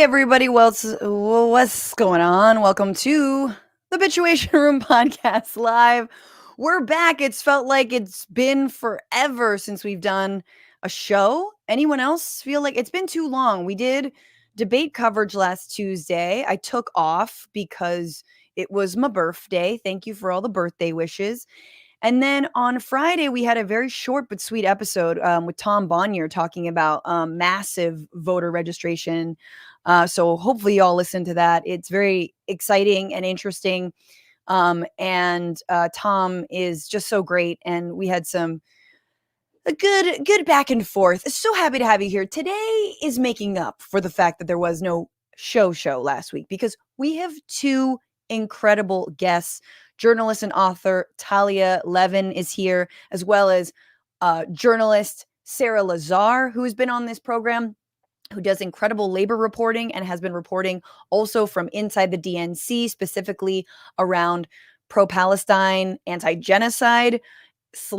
Everybody, what's going on? Welcome to the Bitchuation Room podcast live. We're back. It's felt like it's been forever since we've done a show. Anyone else feel like it's been too long? We did debate coverage last Tuesday. I took off because it was my birthday. Thank you for all the birthday wishes. And then on Friday, we had a very short but sweet episode with Tom Bonnier talking about massive voter registration. So hopefully y'all listen to that. It's very exciting and interesting. And Tom is just so great. And we had a good back and forth. So happy to have you here. Today is making up for the fact that there was no show last week because we have two incredible guests. Journalist and author Talia Lavin is here, as well as journalist Sarah Lazare, who has been on this program, who does incredible labor reporting and has been reporting also from inside the DNC, specifically around pro-Palestine, anti-genocide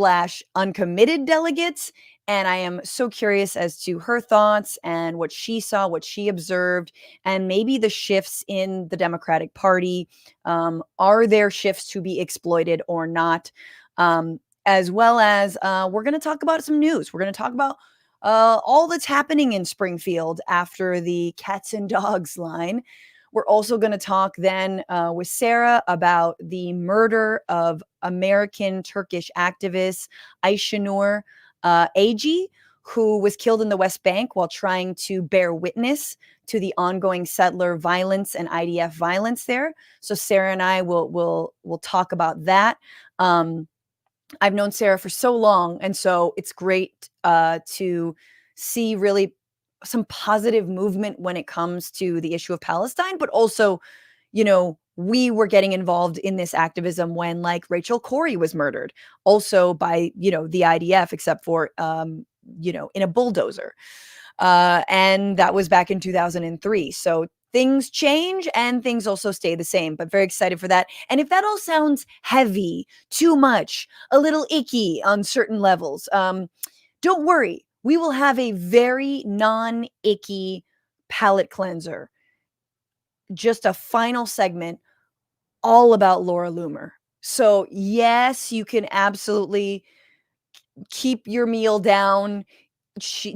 / uncommitted delegates. And I am so curious as to her thoughts and what she saw, what she observed, and maybe the shifts in the Democratic Party. Are there shifts to be exploited or not? As well as we're going to talk about some news. We're going to talk about all that's happening in Springfield after the cats and dogs line. We're also going to talk then with Sarah about the murder of American Turkish activist Aysenur Eygi, who was killed in the West Bank while trying to bear witness to the ongoing settler violence and IDF violence there. So Sarah and I will talk about that. I've known Sarah for so long, and so it's great to see really some positive movement when it comes to the issue of Palestine, but also, we were getting involved in this activism when like Rachel Corrie was murdered also by, the IDF, except for, in a bulldozer. And that was back in 2003. So things change and things also stay the same, but very excited for that. And if that all sounds heavy, too much, a little icky on certain levels, don't worry. We will have a very non-icky palate cleanser. Just a final segment all about Laura Loomer. So yes, you can absolutely keep your meal down.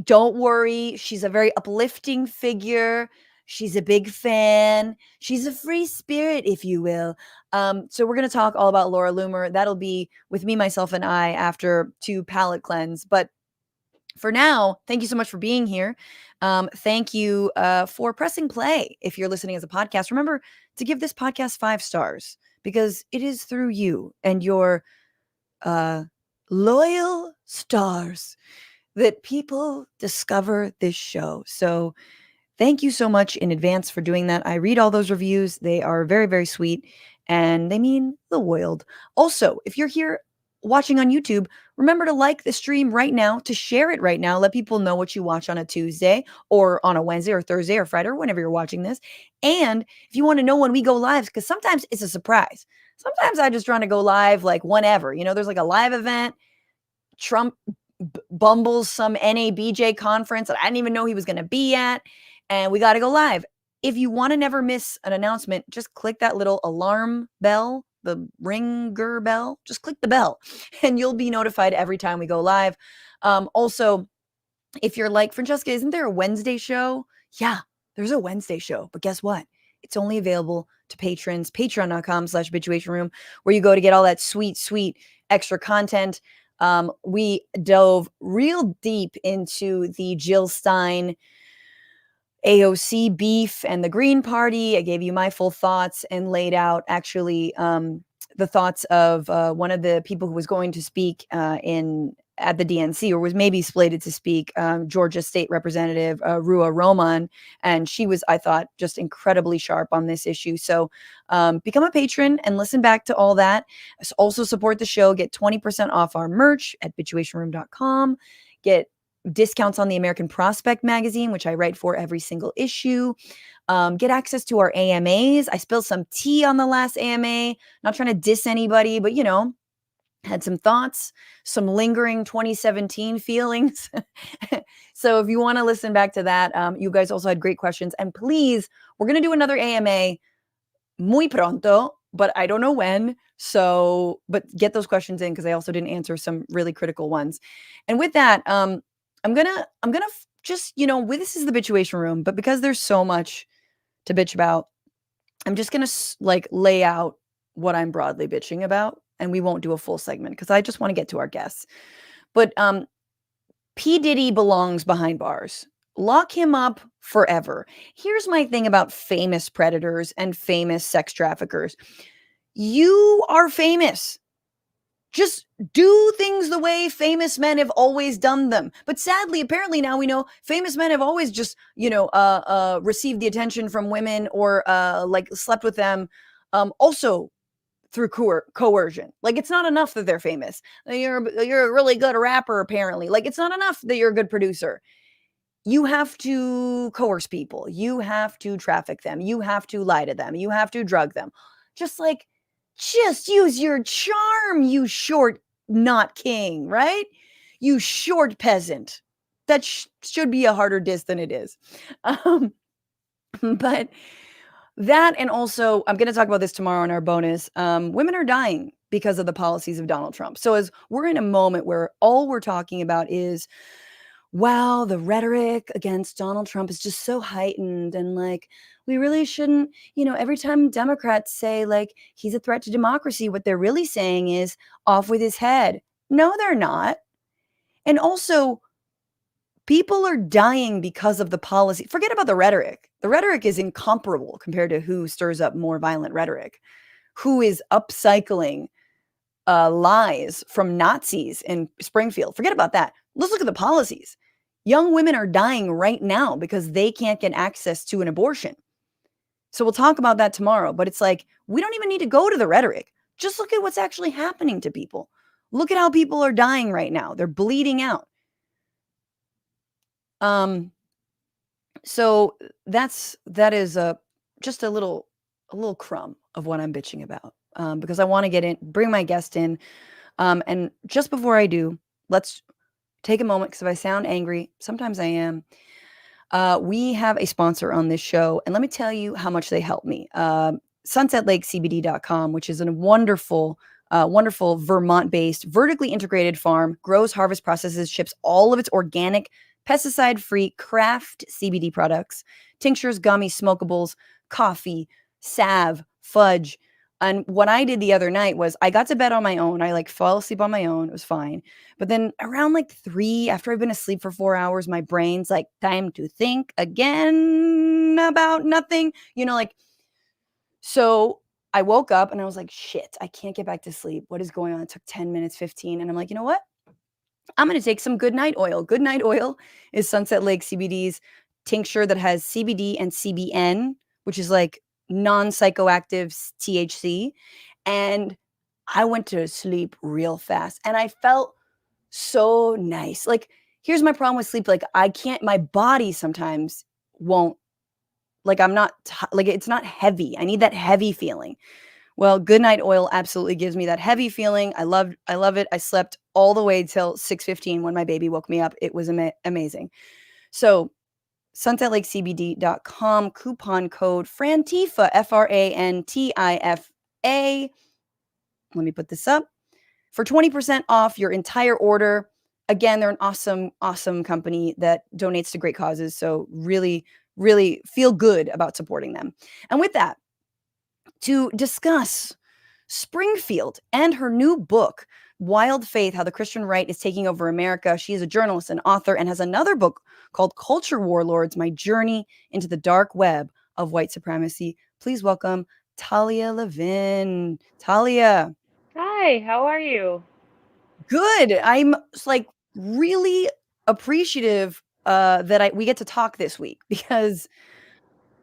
Don't worry. She's a very uplifting figure. She's a big fan. She's a free spirit, if you will. So we're going to talk all about Laura Loomer. That'll be with me, myself, and I after 2 palate cleanse. But for now, thank you so much for being here. Thank you for pressing play. If you're listening as a podcast, remember to give this podcast 5 stars because it is through you and your loyal stars that people discover this show. So thank you so much in advance for doing that. I read all those reviews. They are very, very sweet and they mean the world. Also, if you're here watching on YouTube, remember to like the stream right now, to share it right now. Let people know what you watch on a Tuesday or on a Wednesday or Thursday or Friday or whenever you're watching this. And if you want to know when we go live, because sometimes it's a surprise. Sometimes I just try to go live like whenever. There's like a live event. Trump bumbles some NABJ conference that I didn't even know he was going to be at. And we got to go live. If you want to never miss an announcement, just click that little alarm bell, the ringer bell. Just click the bell and you'll be notified every time we go live. Also, if you're like, Francesca, isn't there a Wednesday show? Yeah, there's a Wednesday show. But guess what? It's only available to patrons, patreon.com/bitchuationroom, where you go to get all that sweet, sweet extra content. We dove real deep into the Jill Stein AOC beef and the Green Party. I gave you my full thoughts and laid out actually the thoughts of one of the people who was going to speak at the DNC, or was maybe slated to speak, Georgia State Representative Rua Roman. And she was, I thought, just incredibly sharp on this issue. So become a patron and listen back to all that. Also support the show. Get 20% off our merch at bitchuationroom.com. Get discounts on the American Prospect magazine, which I write for every single issue. Get access to our AMAs. I spilled some tea on the last AMA. Not trying to diss anybody, but had some thoughts, some lingering 2017 feelings. So if you want to listen back to that, you guys also had great questions. And please, we're going to do another AMA muy pronto, but I don't know when. So, but get those questions in because I also didn't answer some really critical ones. And with that, I'm gonna just this is the bitchuation room, but because there's so much to bitch about, I'm just gonna like lay out what I'm broadly bitching about, and we won't do a full segment because I just want to get to our guests. But P Diddy belongs behind bars. Lock him up forever. Here's my thing about famous predators and famous sex traffickers. You are famous. Just do things the way famous men have always done them. But sadly, apparently now we know famous men have always just, received the attention from women or like slept with them. Also through coercion. Like it's not enough that they're famous. You're a really good rapper apparently. Like it's not enough that you're a good producer. You have to coerce people. You have to traffic them. You have to lie to them. You have to drug them. Just use your charm, you short not king, right? You short peasant. That should be a harder diss than it is. But that, and also, I'm going to talk about this tomorrow in our bonus. Women are dying because of the policies of Donald Trump. So, as we're in a moment where all we're talking about is, wow, the rhetoric against Donald Trump is just so heightened. And like, we really shouldn't, every time Democrats say like he's a threat to democracy, what they're really saying is off with his head. No, they're not. And also, people are dying because of the policy. Forget about the rhetoric. The rhetoric is incomparable compared to who stirs up more violent rhetoric, who is upcycling lies from Nazis in Springfield. Forget about that. Let's look at the policies. Young women are dying right now because they can't get access to an abortion. So we'll talk about that tomorrow. But it's like, we don't even need to go to the rhetoric. Just look at what's actually happening to people. Look at how people are dying right now. They're bleeding out. So that is just a little crumb of what I'm bitching about. Because I want to bring my guest in. And just before I do, let's take a moment, because if I sound angry, sometimes I am. We have a sponsor on this show, and let me tell you how much they help me. SunsetLakeCBD.com, which is a wonderful Vermont-based, vertically integrated farm, grows, harvests, processes, ships all of its organic, pesticide-free craft CBD products, tinctures, gummies, smokables, coffee, salve, fudge. And what I did the other night was I got to bed on my own. I like fell asleep on my own. It was fine. But then around like 3, after I've been asleep for 4 hours, my brain's like, time to think again about nothing. So I woke up and I was like, shit, I can't get back to sleep. What is going on? It took 10 minutes, 15. And I'm like, you know what? I'm going to take some Good Night Oil. Good Night Oil is Sunset Lake CBD's tincture that has CBD and CBN, which is like non-psychoactive THC. And I went to sleep real fast and I felt so nice. Like, here's my problem with sleep. Like, my body sometimes won't, like, it's not heavy. I need that heavy feeling. Well, Good Night Oil absolutely gives me that heavy feeling. I love it. I slept all the way till 6:15 when my baby woke me up. It was amazing. So, sunsetlakecbd.com, coupon code FRANTIFA, FRANTIFA. Let me put this up for 20% off your entire order. Again, they're an awesome, awesome company that donates to great causes. So really, really feel good about supporting them. And with that, to discuss Springfield and her new book, Wild Faith, How the Christian Right is Taking Over America. She is a journalist and author and has another book called Culture Warlords, My Journey into the Dark Web of White Supremacy. Please welcome Talia Lavin. Talia. Hi, how are you? Good. I'm like really appreciative that we get to talk this week because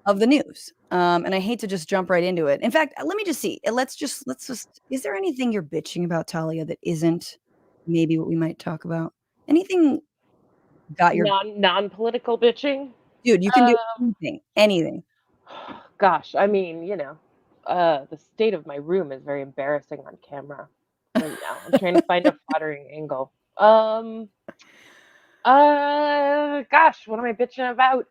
of the news. And I hate to just jump right into it. In fact, let me just see. Let's just is there anything you're bitching about, Talia, that isn't maybe what we might talk about? Anything got your Non-political bitching? dude, you can do Uh, anything. Anything. gosh, I mean, the state of my room is very embarrassing on camera. right now. I'm trying to find a flattering angle. Gosh, what am I bitching about?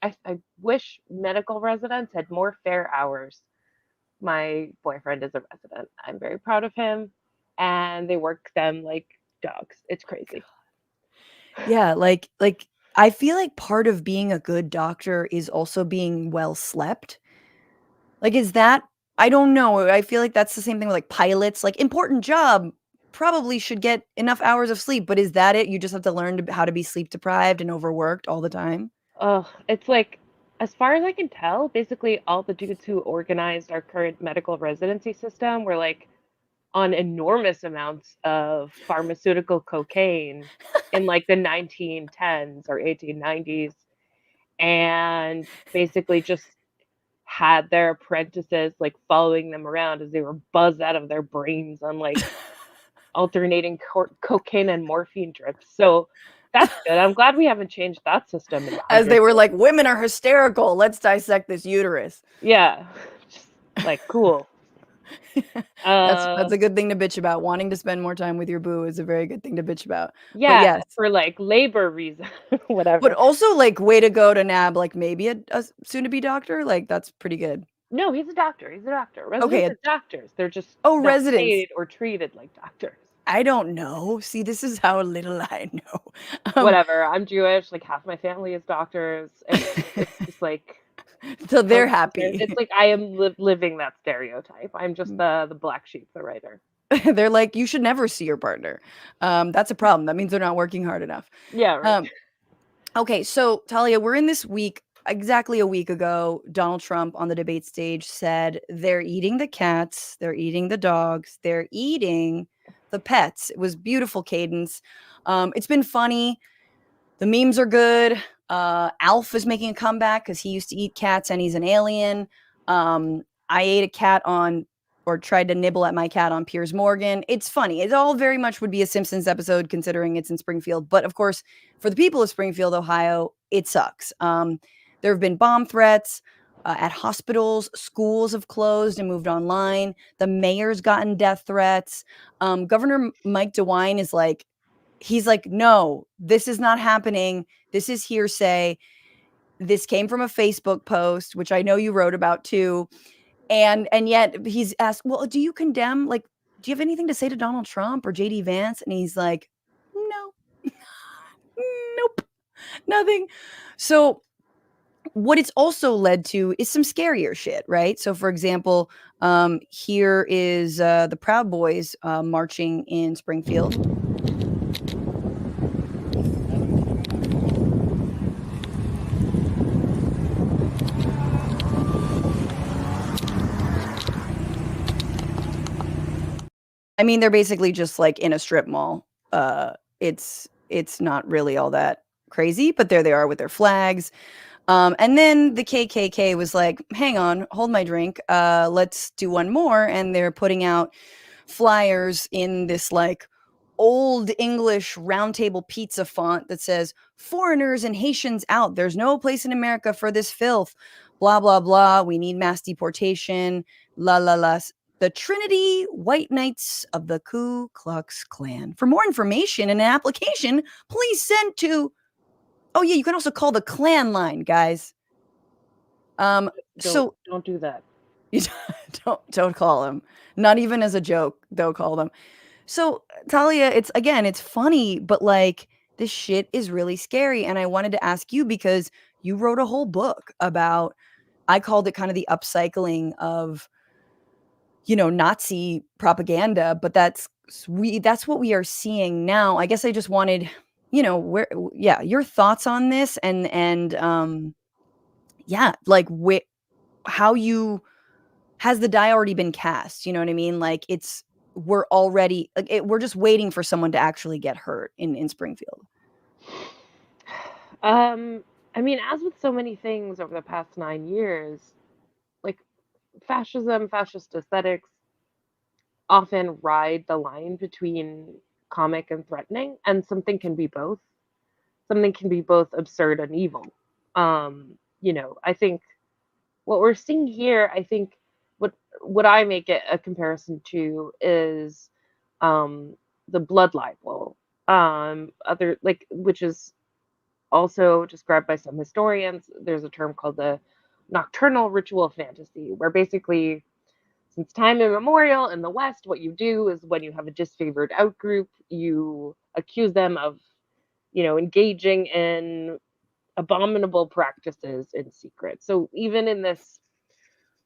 I wish medical residents had more fair hours. My boyfriend is a resident. I'm very proud of him, and they work them like dogs. It's crazy. Yeah, like, I feel like part of being a good doctor is also being well slept. Like, is that I don't know, I feel like that's the same thing with, like, pilots, like, important job, probably should get enough hours of sleep, but is that it? You just have to learn to how to be sleep deprived and overworked all the time? Oh, it's like, as far as I can tell, basically all the dudes who organized our current medical residency system were like on enormous amounts of pharmaceutical cocaine in like the 1910s or 1890s, and basically just had their apprentices like following them around as they were buzzed out of their brains on like alternating cocaine and morphine drips. So that's good. I'm glad we haven't changed that system in As they hundreds were of like, years. "Women are hysterical, let's dissect this uterus." Yeah. Just like cool. That's Uh a good thing to bitch about. Wanting to spend more time with your boo is a very good thing to bitch about. But yeah, yes. for like labor reason, But whatever. also, like, way to go to nab, like, maybe a soon-to-be doctor, like, that's pretty good. No, he's a doctor. He's a doctor. Okay, Residents are doctors. They're just oh, not residents. paid or treated like doctors. I don't know. See, this is how little I know. Um, Whatever. I'm Jewish. Like half my family is doctors. It's just like so they're it's happy. like I am living that stereotype. I'm just the black sheep, the writer. They're like, "You should never see your partner." That's a problem. That means they're not working hard enough. Yeah, right. Um, okay, so Talia, we're in this week. Exactly a week ago, Donald Trump on the debate stage said they're eating the cats, they're eating the dogs, they're eating the pets. It was beautiful cadence. It's been funny. The memes are good. Alf is making a comeback because he used to eat cats and he's an alien. I ate a cat on, or tried to nibble at my cat on Piers Morgan. It's funny. It all very much would be a Simpsons episode considering it's in Springfield. But of course, for the people of Springfield, Ohio, it sucks. There have been bomb threats at hospitals. Schools have closed and moved online. The mayor's gotten death threats. Governor Mike DeWine is like, he's like, no, this is not happening. This is hearsay. This came from a Facebook post, which I know you wrote about too. And yet he's asked, well, do you condemn, like, do you have anything to say to Donald Trump or JD Vance? And he's like, no, nope, nothing. So what it's also led to is some scarier shit, right? So for example, here is the Proud Boys marching in Springfield. I mean, they're basically just like in a strip mall. It's not really all that crazy, but there they are with their flags. And then the KKK was like, "Hang on, hold my drink. Let's do one more." And they're putting out flyers in this like old English roundtable pizza font that says, "Foreigners and Haitians out. There's no place in America for this filth. Blah blah blah. We need mass deportation. La la la." The Trinity White Knights of the Ku Klux Klan. For more information and an application, please send to. Oh yeah, you can also call the Klan line, guys. Don't So don't do that. you don't call them. Not even as a joke, don't call them. So Talia, it's funny, but like this shit is really scary. And I wanted to ask you because you wrote a whole book about, I called it kind of the upcycling of, Nazi propaganda, but that's what we are seeing now. I guess I just wanted, your thoughts on this and yeah, like how you has the die already been cast? You know what I mean? Like we're already like we're just waiting for someone to actually get hurt in Springfield. Um, I mean, as with so many things over the past 9 years, like fascism, fascist aesthetics often ride the line between comic and threatening, and something can be both. Something can be both absurd and evil. I think what we're seeing here, I think what I make it a comparison to is the blood libel, other like which is also described by some historians. There's a term called the nocturnal ritual fantasy, where basically, since time immemorial in the West, what you do is when you have a disfavored outgroup, you accuse them of, engaging in abominable practices in secret. So even in this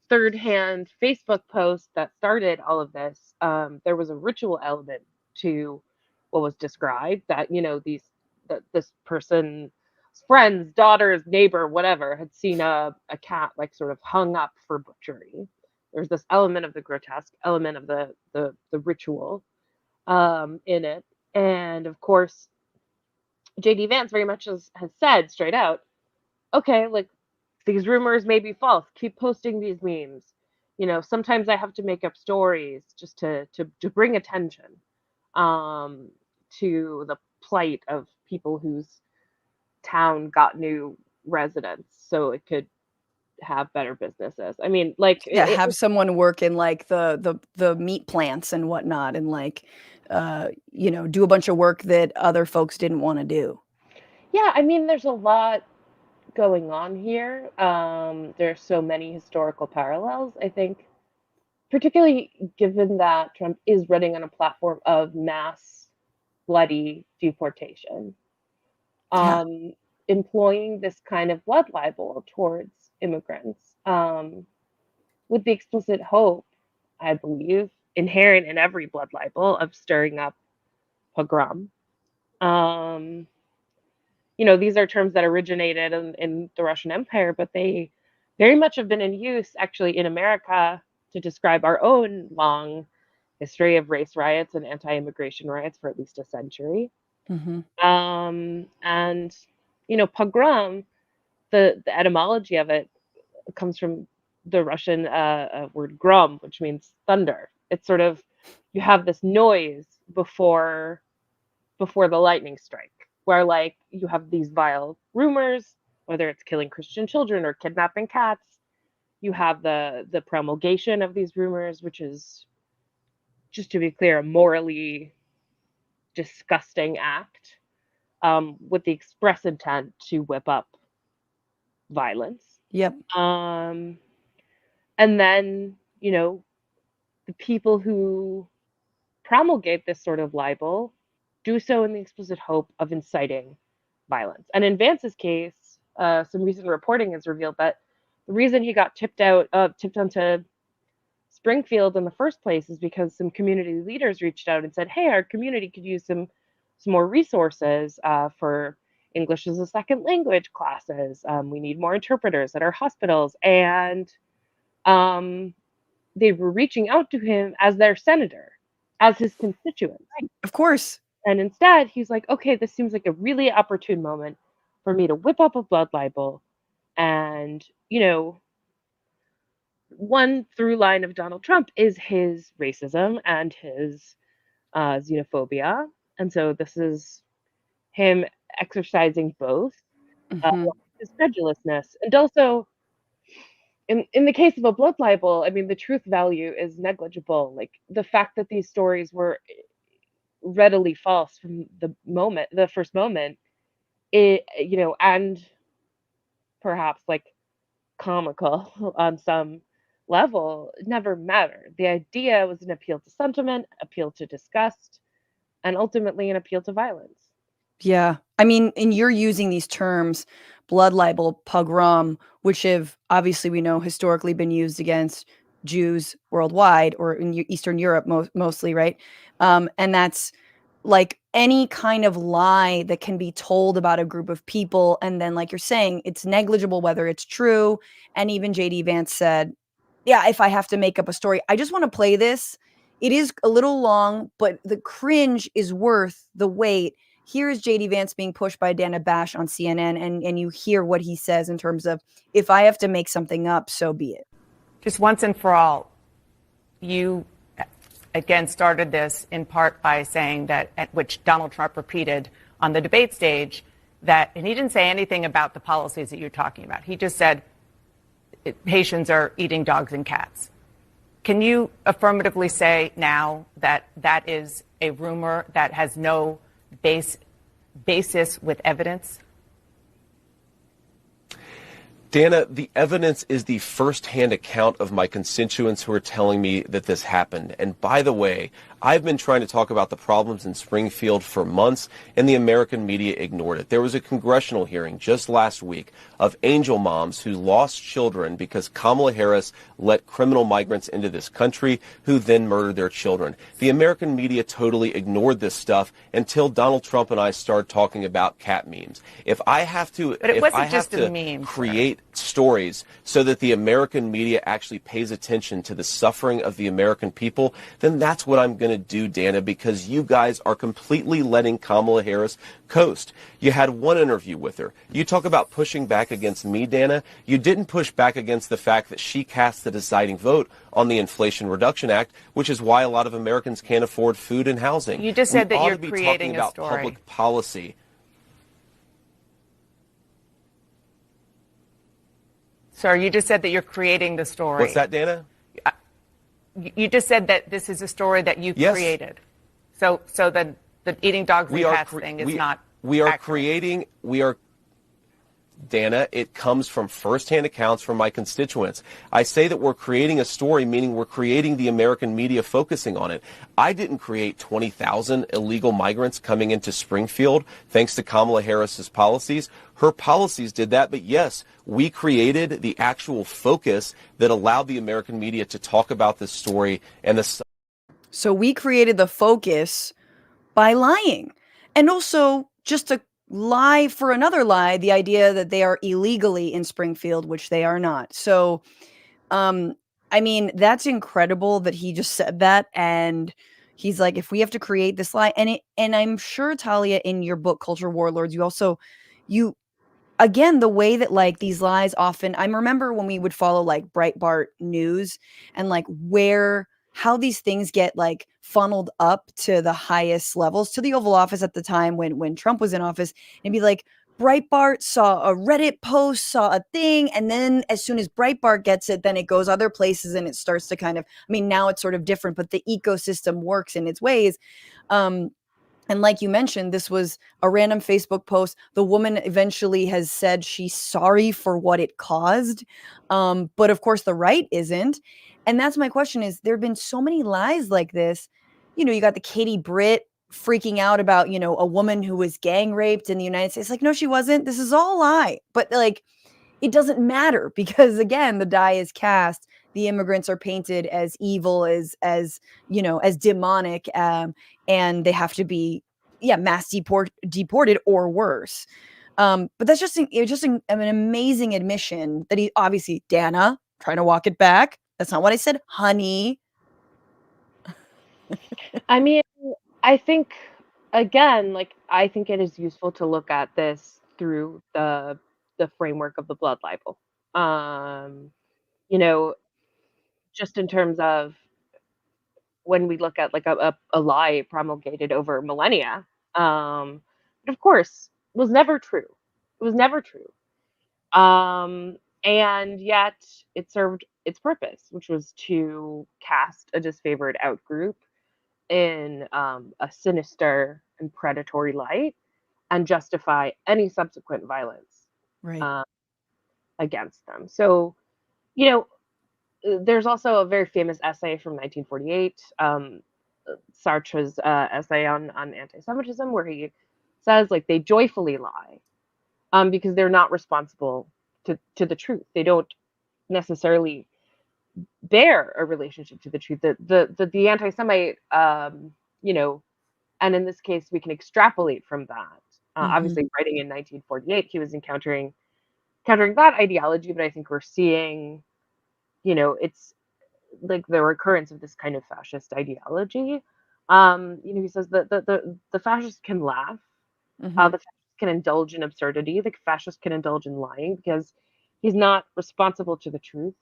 third-hand Facebook post that started all of this, there was a ritual element to what was described, that this person's friends, daughters, neighbor, whatever, had seen a cat like sort of hung up for butchery. There's this element of the grotesque, element of the ritual in it, and of course, JD Vance very much has said straight out, okay, like, these rumors may be false. Keep posting these memes. Sometimes I have to make up stories just to bring attention to the plight of people whose town got new residents so it could have better businesses. I mean, like, Yeah, have someone work in like the meat plants and whatnot, and like do a bunch of work that other folks didn't want to do. yeah, I mean, there's a lot going on here. There's so many historical parallels, I think, particularly given that Trump is running on a platform of mass bloody deportation, Yeah. employing this kind of blood libel towards immigrants, with the explicit hope, I believe, inherent in every blood libel, of stirring up pogrom. Um, these are terms that originated in the Russian Empire, but they very much have been in use actually in America to describe our own long history of race riots and anti-immigration riots for at least a century. Mm-hmm. And pogrom, the etymology of it comes from the Russian word grom, which means thunder. It's sort of, you have this noise before the lightning strike, where like you have these vile rumors, whether it's killing Christian children or kidnapping cats. You have the promulgation of these rumors, which is, just to be clear, a morally disgusting act, with the express intent to whip up violence. Yep. Um, and then, the people who promulgate this sort of libel do so in the explicit hope of inciting violence. And in Vance's case, some recent reporting has revealed that the reason he got tipped onto Springfield in the first place is because some community leaders reached out and said, "Hey, our community could use some more resources for English as a second language classes. We need more interpreters at our hospitals." And um, they were reaching out to him as their senator, as his constituents. Of course. And instead, he's like, okay, this seems like a really opportune moment for me to whip up a blood libel. And, one through line of Donald Trump is his racism and his xenophobia. And so this is him exercising both, Mm-hmm. his credulousness. And also, in the case of a blood libel, I mean, the truth value is negligible. Like, the fact that these stories were readily false from the first moment, and perhaps like comical on some level, never mattered. The idea was an appeal to sentiment, appeal to disgust, and ultimately an appeal to violence. Yeah. I mean, and you're using these terms, blood libel, pogrom, which have obviously we know historically been used against Jews worldwide, or in Eastern Europe mostly, right? And that's like any kind of lie that can be told about a group of people. And then, like you're saying, it's negligible whether it's true. And even JD Vance said, yeah, if I have to make up a story, I just want to play this. It is a little long, but the cringe is worth the wait. Here is JD Vance being pushed by Dana Bash on CNN, and you hear what he says in terms of, if I have to make something up, so be it. Just once and for all, you again started this in part by saying that, at which Donald Trump repeated on the debate stage, that, and he didn't say anything about the policies that you're talking about. He just said Haitians are eating dogs and cats. Can you affirmatively say now that that is a rumor that has no basis with evidence? Dana, the evidence is the first-hand account of my constituents who are telling me that this happened. And by the way, I've been trying to talk about the problems in Springfield for months, and the American media ignored it. There was a congressional hearing just last week of angel moms who lost children because Kamala Harris let criminal migrants into this country who then murdered their children. The American media totally ignored this stuff until Donald Trump and I started talking about cat memes. If I have to, But it if wasn't I have just a to meme, create stories so that the American media actually pays attention to the suffering of the American people, then that's what I'm going to do, Dana, because you guys are completely letting Kamala Harris coast. You had one interview with her. You talk about pushing back against me, Dana. You didn't push back against the fact that she cast the deciding vote on the Inflation Reduction Act, which is why a lot of Americans can't afford food and housing. You just said that you're be creating talking about a story. Public policy. Sir, you just said that you're creating the story. What's that, Dana? You just said that this is a story that you Yes. created. So the eating dogs and cats thing is not We are accurate. creating. Dana, it comes from firsthand accounts from my constituents. I say that we're creating a story, meaning we're creating the American media focusing on it. I didn't create 20,000 illegal migrants coming into Springfield thanks to Kamala Harris's policies. Her policies did that, but yes, we created the actual focus that allowed the American media to talk about this story and the. So we created the focus by lying. And also just to lie for another lie, the idea that they are illegally in Springfield, which they are not. So, I mean, that's incredible that he just said that. And he's like, if we have to create this lie, and I'm sure, Talia, in your book, Culture Warlords, you again, the way that like these lies often, I remember when we would follow like Breitbart News and like how these things get like funneled up to the highest levels, to the Oval Office at the time when Trump was in office, and be like, Breitbart saw a Reddit post, saw a thing, and then as soon as Breitbart gets it, then it goes other places and it starts to kind of, I mean, now it's sort of different, but the ecosystem works in its ways. And like you mentioned, this was a random Facebook post. The woman eventually has said she's sorry for what it caused. But of course, the right isn't. And that's my question is, there have been so many lies like this. You know, you got the Katie Britt freaking out about, you know, a woman who was gang raped in the United States. Like, no, she wasn't. This is all a lie. But like, it doesn't matter because, again, the die is cast. The immigrants are painted as evil, as you know, as demonic, and they have to be, mass deported or worse. But that's just an amazing admission that he obviously, Dana, trying to walk it back. That's not what I said, honey. I mean, I think, again, like, I think it is useful to look at this through the framework of the blood libel. You know, just in terms of when we look at like a lie promulgated over millennia, it of course was never true. It was never true. And yet it served its purpose, which was to cast a disfavored out group in a sinister and predatory light and justify any subsequent violence Right. against them. So, you know, there's also a very famous essay from 1948, Sartre's essay on anti-Semitism, where he says, like, they joyfully lie because they're not responsible to the truth. They don't necessarily bear a relationship to the truth. The anti-Semite, you know, and in this case, we can extrapolate from that. Obviously, writing in 1948, he was countering that ideology, but I think we're seeing, you know, it's like the recurrence of this kind of fascist ideology. You know, he says that the fascists can laugh, the fascist can indulge in absurdity, the fascist can indulge in lying because he's not responsible to the truth.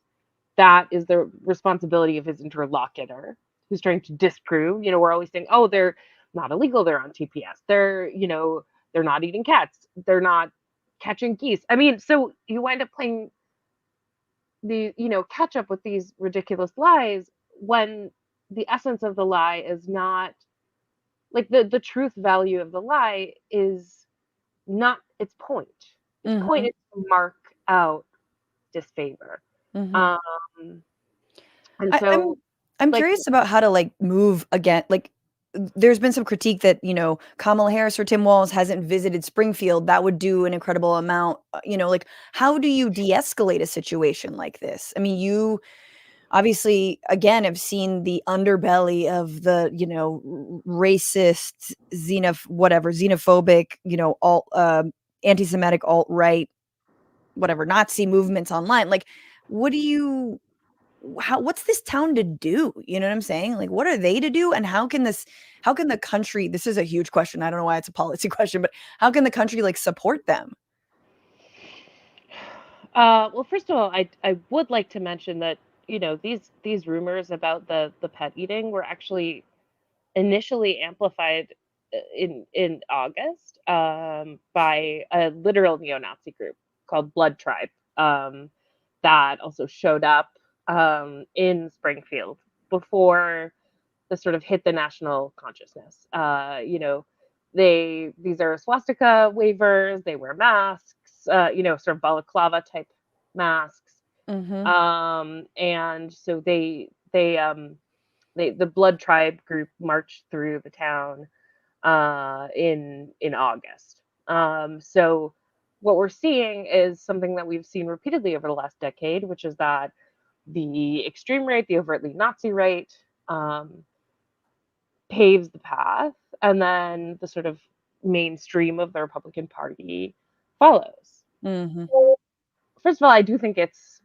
That is the responsibility of his interlocutor who's trying to disprove. You know, we're always saying, oh, they're not illegal, they're on TPS, they're, you know, they're not eating cats, they're not catching geese. I mean, so you wind up playing the, you know, catch up with these ridiculous lies when the essence of the lie is not like the truth value of the lie is not its point. Its point Mhm. is to mark out disfavor. Mhm. Um, and I, I'm so, I'm like, curious about how to like move again. Like, there's been some critique that Kamala Harris or Tim Walz hasn't visited Springfield. That would do an incredible amount. Like, how do you de-escalate a situation like this? I mean, you obviously again have seen the underbelly of the racist, xenophobic, alt anti-Semitic, alt-right, whatever, Nazi movements online. Like, what do you what's this town to do? You know what I'm saying? Like, what are they to do? And how can the country, this is a huge question. I don't know why it's a policy question, but how can the country like support them? well, first of all, I would like to mention that these rumors about the pet eating were actually initially amplified in August by a literal neo-Nazi group called Blood Tribe that also showed up in Springfield before this sort of hit the national consciousness. These are swastika wavers. They wear masks. Sort of balaclava type masks. Mhm. And so the Blood Tribe group marched through the town in August. So what we're seeing is something that we've seen repeatedly over the last decade, which is that the extreme right, the overtly Nazi right, paves the path, and then the sort of mainstream of the Republican Party follows. Mhm. First of all, I do think it's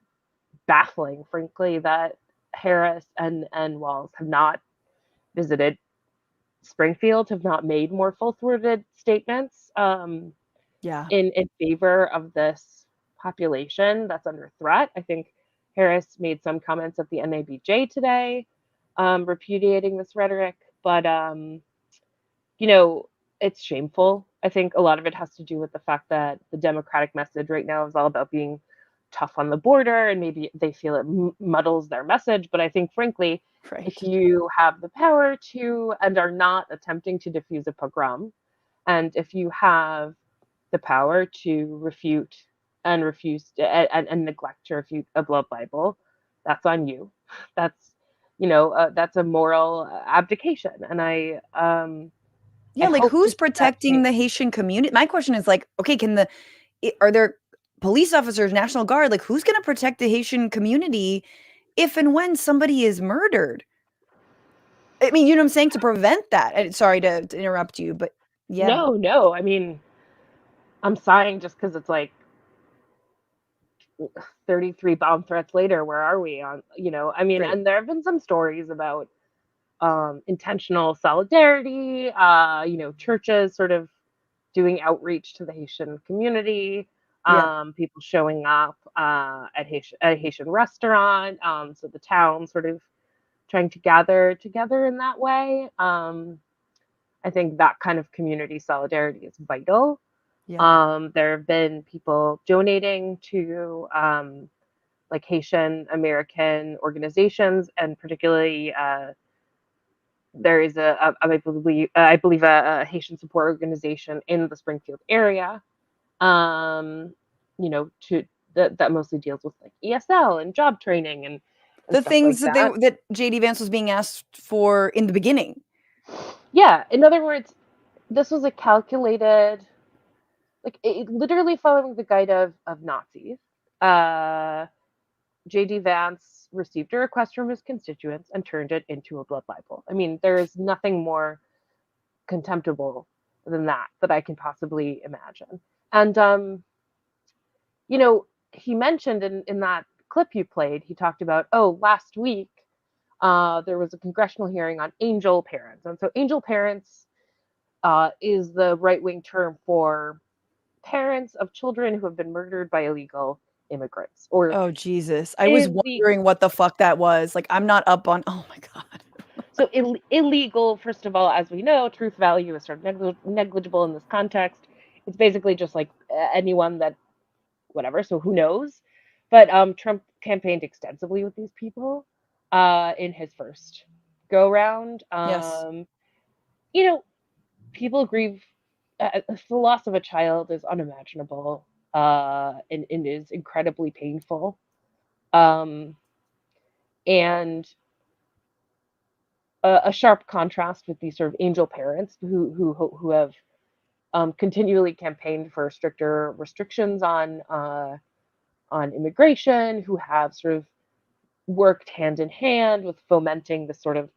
baffling, frankly, that Harris and Walz have not visited Springfield, have not made more full-throated statements Yeah. in favor of this population that's under threat. I think Harris made some comments at the NABJ today, repudiating this rhetoric, but you know, it's shameful. I think a lot of it has to do with the fact that the Democratic message right now is all about being tough on the border, and maybe they feel it muddles their message. But I think, frankly, Right. if you have the power to and are not attempting to diffuse a pogrom, and if you have the power to refute and refuse to, and neglect to refute a blood libel, that's on you. That's that's a moral abdication, and I Yeah, like, hope to who's see that protecting change. the Haitian community? My question is like, okay, are there police officers, National Guard, like, who's gonna protect the Haitian community if and when somebody is murdered? I mean, you know what I'm saying? To prevent that. Sorry to interrupt you, but yeah. No, no. I mean, I'm sighing just because it's like 33 bomb threats later. Where are we on? I mean, Right. and there have been some stories about intentional solidarity. Churches sort of doing outreach to the Haitian community. Yeah. People showing up at a Haitian restaurant. So the town sort of trying to gather together in that way. I think that kind of community solidarity is vital. Yeah. There have been people donating to like Haitian American organizations, and particularly there is I believe a Haitian support organization in the Springfield area. To that mostly deals with like ESL and job training and The stuff like things that that. JD Vance was being asked for in the beginning. Yeah, in other words, this was a calculated, like literally following the guide of Nazis. Uh, JD Vance received a request from his constituents and turned it into a blood libel. I mean, there is nothing more contemptible than that I can possibly imagine. And he mentioned in that clip you played, he talked about, last week there was a congressional hearing on angel parents. And so angel parents is the right-wing term for parents of children who have been murdered by illegal immigrants, or Oh, Jesus. I was illegal. wondering what the fuck that was. Like, I'm not up on, oh my God. So illegal, first of all, as we know, truth value is sort of negligible in this context. It's basically just like anyone that, whatever. So who knows? But Trump campaigned extensively with these people. in his first go round. Yes. You know, people grieve. The loss of a child is unimaginable, and is incredibly painful. Um, and a sharp contrast with these sort of angel parents who have continually campaigned for stricter restrictions on immigration, who have sort of worked hand in hand with fomenting this sort of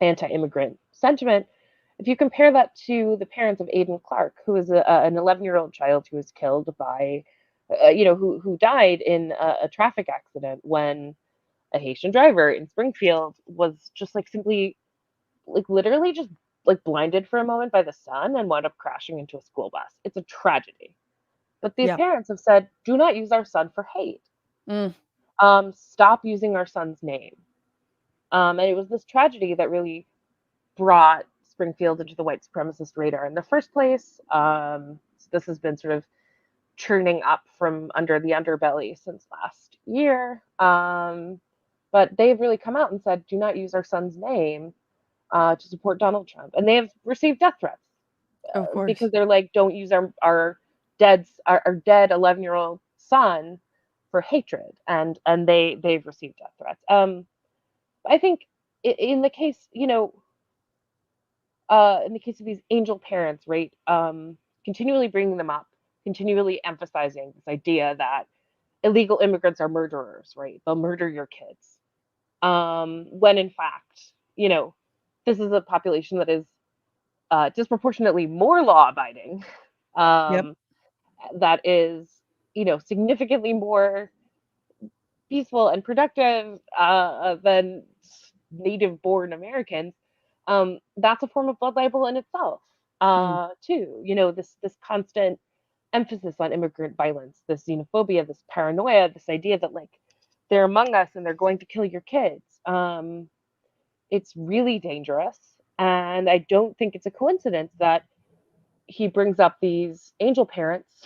anti-immigrant sentiment. If you compare that to the parents of Aiden Clark, who is an 11-year-old child who was killed by, who died in a traffic accident when a Haitian driver in Springfield was just like simply, like literally just like blinded for a moment by the sun and wound up crashing into a school bus. It's a tragedy. But these Yeah. parents have said, do not use our son for hate. Mm. Stop using our son's name. And it was this tragedy that really brought Springfield into the white supremacist radar in the first place. So this has been sort of churning up from under the underbelly since last year. But they've really come out and said, do not use our son's name to support Donald Trump. And they have received death threats Of course. because they're like, don't use our dead 11-year-old son for hatred. And they've received death threats. I think in the case, in the case of these angel parents, right, continually bringing them up, continually emphasizing this idea that illegal immigrants are murderers, right? They'll murder your kids. When in fact, this is a population that is disproportionately more law-abiding, Yep. that is, significantly more peaceful and productive than native-born Americans. That's a form of blood libel in itself, too. This constant emphasis on immigrant violence, this xenophobia, this paranoia, this idea that like they're among us and they're going to kill your kids. It's really dangerous, and I don't think it's a coincidence that he brings up these angel parents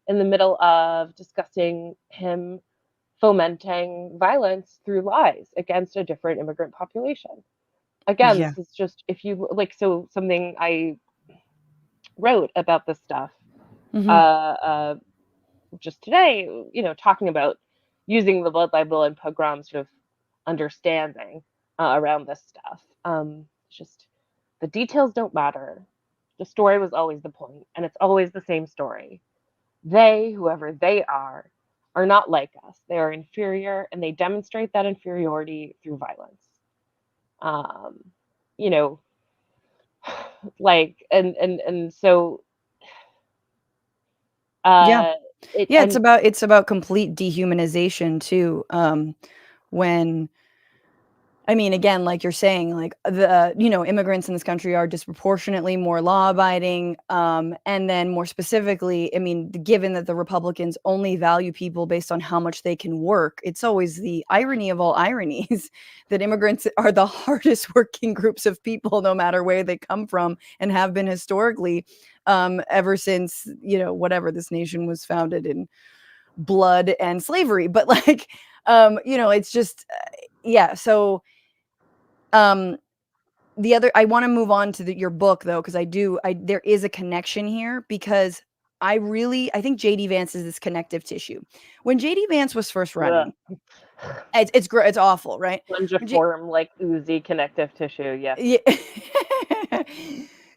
in the middle of discussing him fomenting violence through lies against a different immigrant population. Again, Yeah. this is just, if you like, so something I wrote about this stuff just today, talking about using the blood libel and pogrom sort of understanding around this stuff. Just the details don't matter. The story was always the point, and it's always the same story. They, whoever they are not like us. They are inferior, and they demonstrate that inferiority through violence. You know, like, and so, Yeah. it, Yeah, and it's about complete dehumanization too. When I mean, again, like you're saying, like the immigrants in this country are disproportionately more law-abiding, and then more specifically, I mean, given that the Republicans only value people based on how much they can work, it's always the irony of all ironies that immigrants are the hardest working groups of people, no matter where they come from, and have been historically, ever since whatever this nation was founded in blood and slavery. But like, it's just yeah. So the other, I want to move on to your book though, because there is a connection here, because I think JD Vance is this connective tissue. When JD Vance was first running, it's awful, right? Spongiform, like oozy connective tissue. Yes. Yeah.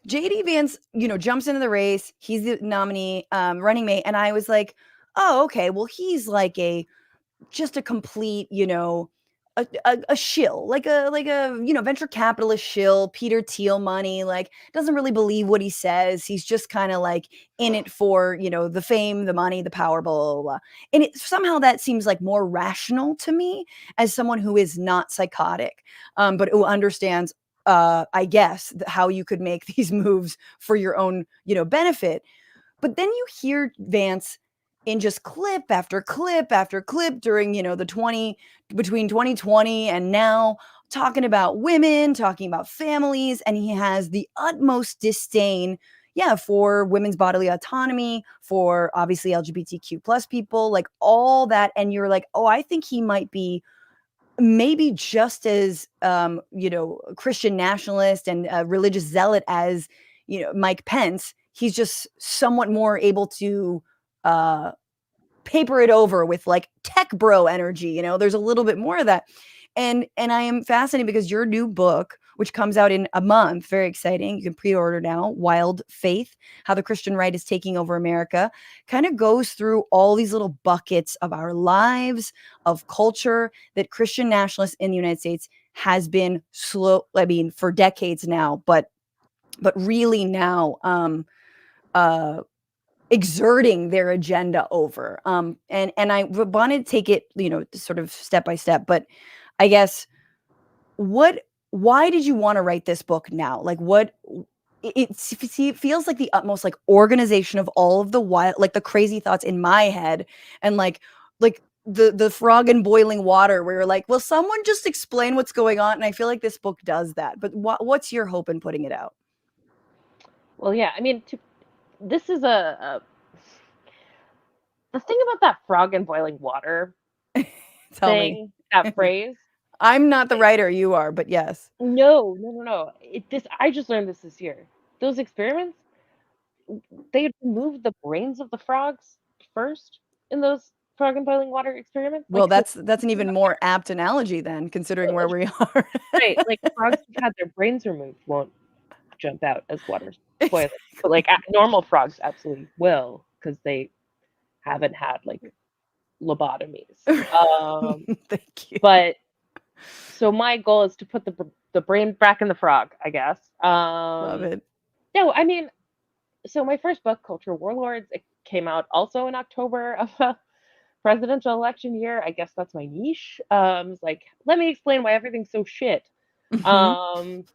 JD Vance, jumps into the race. He's the nominee, running mate, and I was like, oh, okay, well, he's like just a complete, a shill, like a venture capitalist shill, Peter Thiel money, like doesn't really believe what he says. He's just kind of like in it for, the fame, the money, the power, blah, blah, blah. And somehow that seems like more rational to me as someone who is not psychotic, but who understands, I guess, how you could make these moves for your own, benefit. But then you hear Vance in just clip after clip after clip during, between 2020 and now, talking about women, talking about families, and he has the utmost disdain, for women's bodily autonomy, for obviously LGBTQ plus people, like all that. And you're like, oh, I think he might be maybe just as Christian nationalist and religious zealot as Mike Pence. He's just somewhat more able to paper it over with like tech bro energy. There's a little bit more of that. And I am fascinated because your new book, which comes out in a month, very exciting. You can pre-order now. Wild Faith: How the Christian Right is Taking Over America, kind of goes through all these little buckets of our lives, of culture that Christian nationalists in the United States has been for decades now, but really now exerting their agenda over. And I wanted to take it, sort of step by step, but I guess why did you want to write this book now? Like it feels like the utmost like organization of all of the wild, like the crazy thoughts in my head, and like the frog in boiling water where you're like, will someone just explain what's going on? And I feel like this book does that. But what's your hope in putting it out? Well, yeah, I mean, this is the thing about that frog in boiling water Tell me. that phrase. I'm not the writer, you are, but yes. No. I just learned this year. Those experiments, they removed the brains of the frogs first in those frog in boiling water experiments. Well, that's an even more apt analogy then, considering where we are. Right, like frogs who've had their brains removed won't jump out as water's boiling, but like normal frogs absolutely will, because they haven't had like lobotomies. Thank you. But so my goal is to put the brain back in the frog, I guess. Love it. No, I mean, so my first book, Culture Warlords, it came out also in October of a presidential election year. I guess that's my niche. It's like, let me explain why everything's so shit. And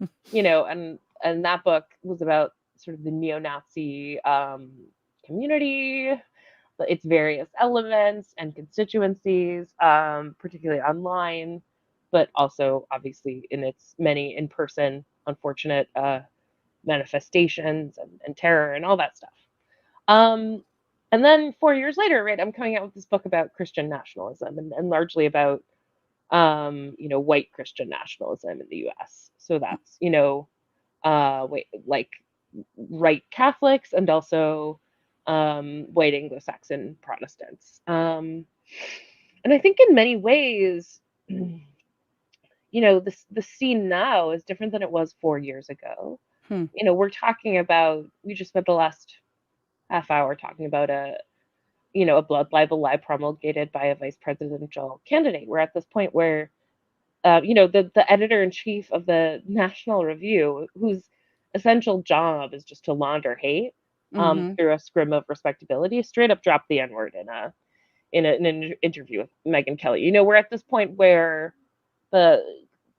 that book was about sort of the neo-Nazi community, its various elements and constituencies, particularly online, but also obviously in its many in-person unfortunate manifestations and terror and all that stuff. And then 4 years later, right, I'm coming out with this book about Christian nationalism and largely about white Christian nationalism in the U.S. So that's like right Catholics and also white Anglo-Saxon Protestants. And I think in many ways, the scene now is different than it was 4 years ago. We're talking about, we just spent the last half hour talking about a blood libel lie promulgated by a vice presidential candidate. We're at this point where, the editor-in-chief of the National Review, whose essential job is just to launder hate through a scrim of respectability, straight up dropped the N-word in an interview with Megyn Kelly. We're at this point where the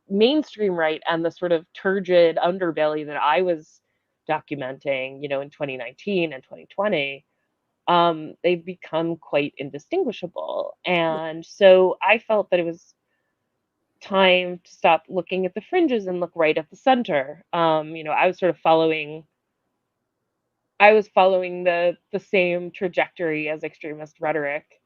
mainstream right and the sort of turgid underbelly that I was documenting, in 2019 and 2020, they've become quite indistinguishable. And so I felt that it was time to stop looking at the fringes and look right at the center. I was sort of following the same trajectory as extremist rhetoric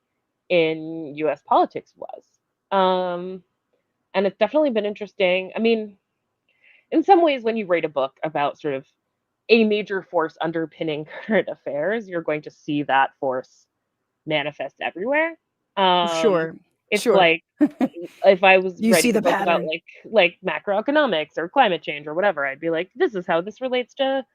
in US politics was. And it's definitely been interesting. I mean, in some ways, when you write a book about sort of a major force underpinning current affairs, you're going to see that force manifest everywhere. Sure. It's like if I was writing a book pattern about like macroeconomics or climate change or whatever, I'd be like, this is how this relates to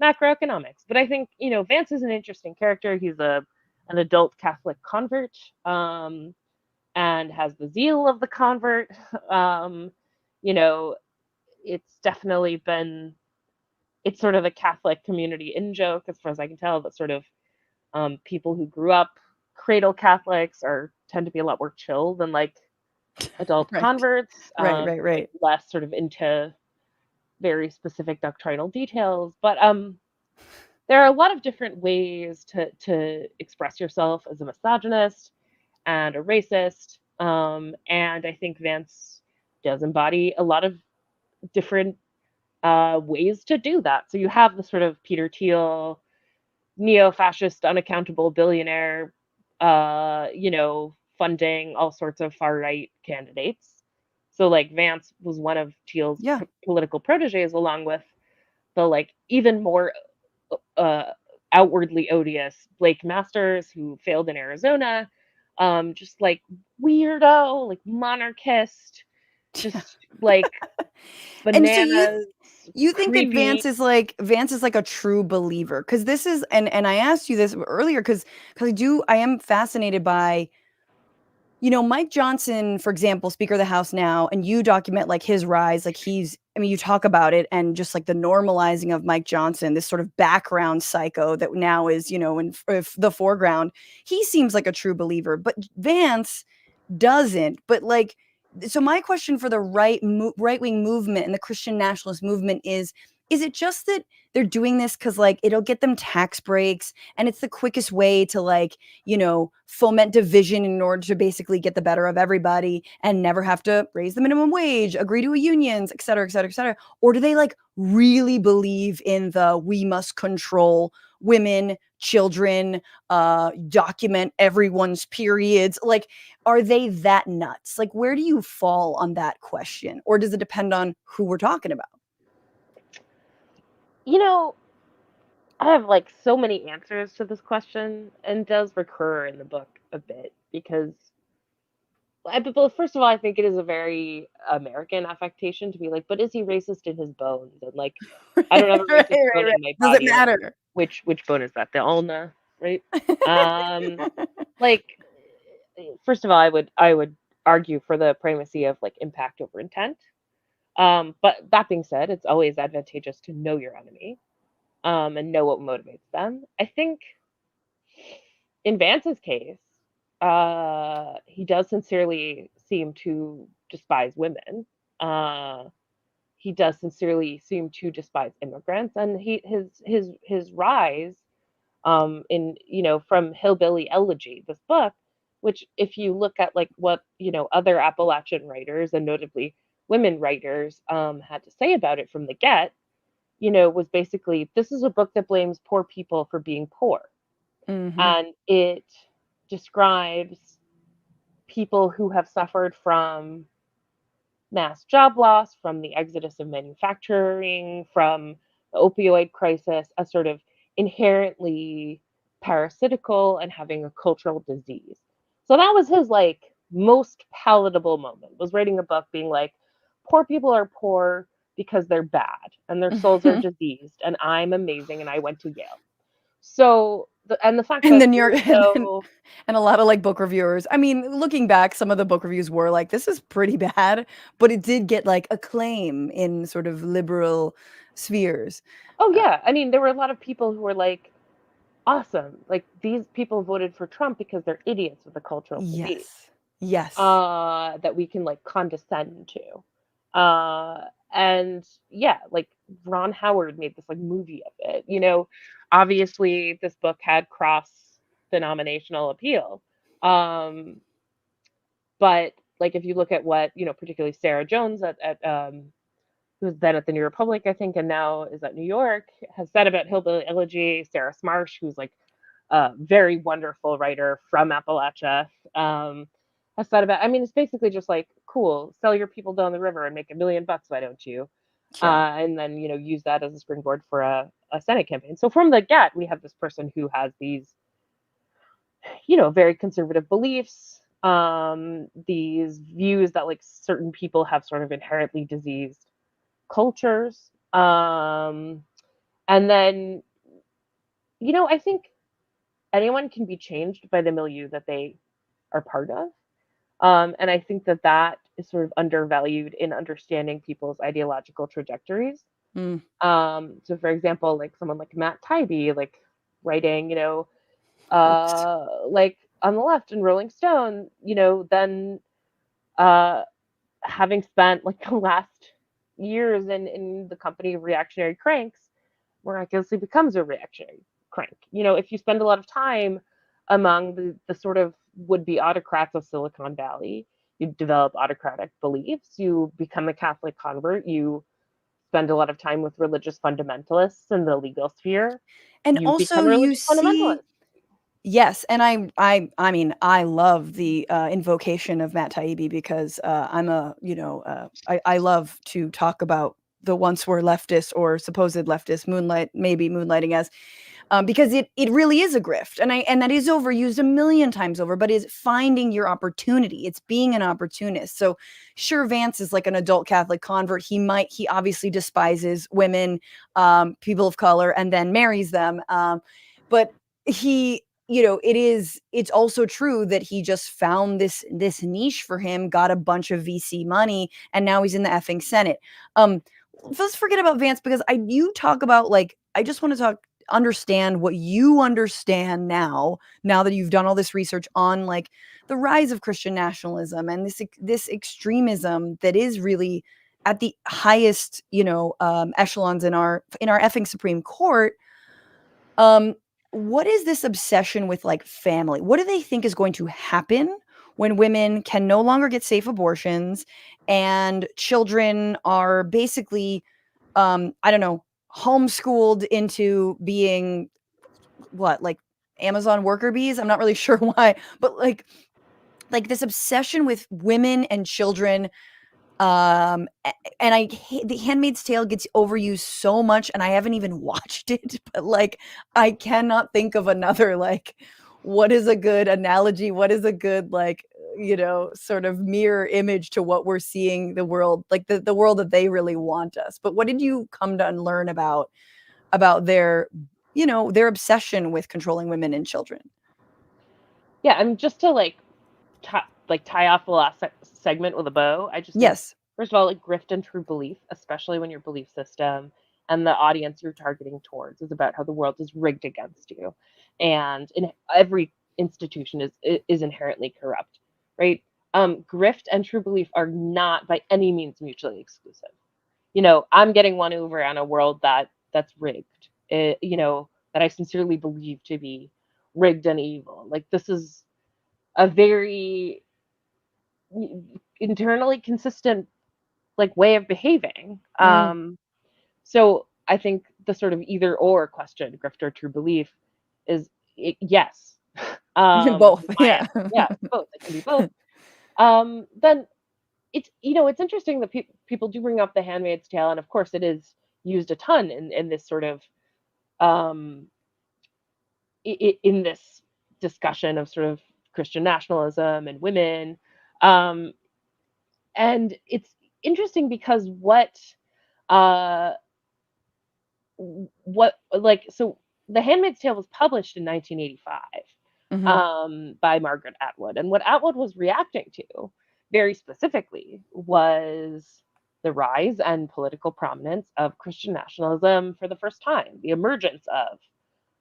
macroeconomics. But I think, Vance is an interesting character. He's an adult Catholic convert, and has the zeal of the convert. It's definitely been, it's sort of a Catholic community in-joke, as far as I can tell, that sort of people who grew up cradle Catholics tend to be a lot more chill than like adult converts. Right. Less sort of into very specific doctrinal details. But there are a lot of different ways to express yourself as a misogynist and a racist. And I think Vance does embody a lot of different ways to do that. So you have the sort of Peter Thiel, neo-fascist, unaccountable billionaire, funding all sorts of far-right candidates. So like Vance was one of Teal's Yeah. political proteges, along with the like even more outwardly odious Blake Masters, who failed in Arizona, just like weirdo, like monarchist, just like And so bananas, you think that creepy. Vance is like a true believer? Because this is, and I asked you this earlier because I am fascinated by, Mike Johnson, for example, Speaker of the House now, and you document like his rise, like you talk about it and just like the normalizing of Mike Johnson, this sort of background psycho that now is, in the foreground. He seems like a true believer, but Vance doesn't. But like, so my question for the right wing movement and the Christian nationalist movement is it just that they're doing this because like it'll get them tax breaks and it's the quickest way to like, foment division in order to basically get the better of everybody and never have to raise the minimum wage, agree to unions, et cetera, et cetera, et cetera? Or do they like really believe in the we must control women, children, document everyone's periods? Like, are they that nuts? Like, where do you fall on that question? Or does it depend on who we're talking about? I have like so many answers to this question, and does recur in the book a bit because first of all, I think it is a very American affectation to be like, but is he racist in his bones? And like, I don't have a racist bone in my Does it body. matter? Which bone is that? The ulna, right? Like, first of all, I would argue for the primacy of like impact over intent. But that being said, it's always advantageous to know your enemy, and know what motivates them. I think in Vance's case, he does sincerely seem to despise women. Uh, he does sincerely seem to despise immigrants, and his rise, in from Hillbilly Elegy, this book, which if you look at like what other Appalachian writers and notably women writers had to say about it from the get, was basically this is a book that blames poor people for being poor. Mm-hmm. And it describes people who have suffered from mass job loss, from the exodus of manufacturing, from the opioid crisis, as sort of inherently parasitical and having a cultural disease. So that was his like most palatable moment, was writing a book being like, poor people are poor because they're bad and their souls are diseased, and I'm amazing and I went to Yale. So the fact And that the New York so and a lot of like book reviewers. I mean, looking back, some of the book reviews were like, this is pretty bad, but it did get like acclaim in sort of liberal spheres. oh yeah, I mean there were a lot of people who were like, awesome, like these people voted for Trump because they're idiots with a cultural disease, Yes. Yes. that we can like condescend to, and yeah, like Ron Howard made this like movie of it. Obviously this book had cross denominational appeal, but like if you look at what particularly Sarah Jones at who's then at the New Republic, I think, and now is at New York, has said about Hillbilly Elegy. Sarah Smarsh, who's like a very wonderful writer from Appalachia, has said about. I mean, it's basically just like, cool, sell your people down the river and make $1 million. Why don't you? Yeah. And then use that as a springboard for a Senate campaign. So from the get, we have this person who has these very conservative beliefs, these views that like certain people have sort of inherently diseased cultures. And then, I think anyone can be changed by the milieu that they are part of. And I think that is sort of undervalued in understanding people's ideological trajectories. Mm. So for example, like someone like Matt Taibbi, like writing, like on the left in Rolling Stone, then having spent like the last years in the company of reactionary cranks, miraculously becomes a reactionary crank. If you spend a lot of time among the sort of would-be autocrats of Silicon Valley, you develop autocratic beliefs, you become a Catholic convert, you spend a lot of time with religious fundamentalists in the legal sphere, And you also become a you religious see fundamentalist. Yes, and I mean, I love the, invocation of Matt Taibbi because, I'm a I love to talk about the once were leftist or supposed leftist maybe moonlighting as, because it really is a grift, and that is overused a million times over, but is finding your opportunity. It's being an opportunist. So, sure, Vance is like an adult Catholic convert. He obviously despises women, people of color, and then marries them, but he it's also true that he just found this niche for him, got a bunch of VC money, and now he's in the effing Senate. Um, let's forget about Vance because you talk about like I just want to understand what you understand now that you've done all this research on like the rise of Christian nationalism and this extremism that is really at the highest echelons in our effing Supreme Court. um what is this obsession with like family? What do they think is going to happen when women can no longer get safe abortions and children are basically I don't know, homeschooled into being what, like Amazon worker bees? I'm not really sure why, but like this obsession with women and children. And I hate The Handmaid's Tale gets overused so much, and I haven't even watched it, but like I cannot think of another like what is a good analogy? What is a good like sort of mirror image to what we're seeing the world like the world that they really want us. But what did you come to learn about their their obsession with controlling women and children? Yeah, I mean, just to tie off the last segment with a bow, I just think, Yes. first of all, like grift and true belief, especially when your belief system and the audience you're targeting towards is about how the world is rigged against you, and in every institution is inherently corrupt, right? Grift and true belief are not by any means mutually exclusive. I'm getting one over on a world that's rigged, that I sincerely believe to be rigged and evil. Like, this is a very internally consistent like way of behaving. So I think the sort of either or question, grift or true belief, is yes. Both. My Yeah. answer, yeah, both. It can be both. Then it's interesting that people do bring up The Handmaid's Tale, and of course it is used a ton in this sort of um, in this discussion of sort of Christian nationalism and women. Um, and it's interesting because uh so The Handmaid's Tale was published in 1985 Mhm. by Margaret Atwood, and what Atwood was reacting to very specifically was the rise and political prominence of Christian nationalism for the first time, the emergence of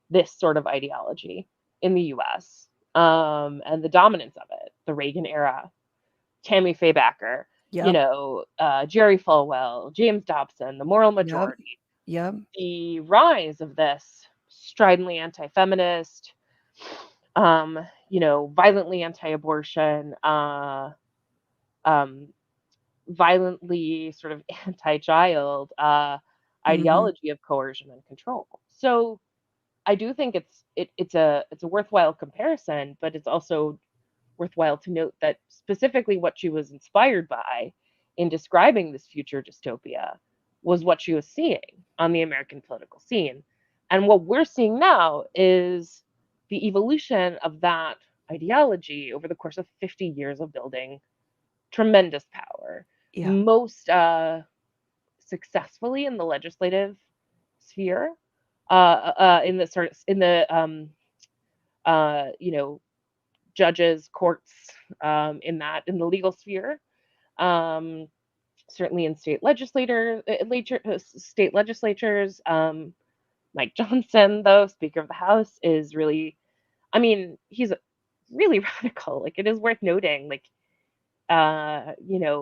this sort of ideology in the US, and the dominance of it, the Reagan era, Tammy Faye Bakker, Yep. Jerry Falwell, James Dobson, the moral Yep. majority, Yep. the rise of this stridently anti-feminist, violently anti-abortion, um, violently sort of anti-child Mhm. ideology of coercion and control. So I do think it's a worthwhile comparison, but it's also worthwhile to note that specifically what she was inspired by in describing this future dystopia was what she was seeing on the American political scene. And what we're seeing now is the evolution of that ideology over the course of 50 years of building tremendous power, Yeah. most successfully in the legislative sphere, in the sort of in the uh, you know judges, courts, in the legal sphere, um, certainly in state legislatures. Mike Johnson, though Speaker of the House, is really, I mean, he's really radical. Like, it is worth noting, like,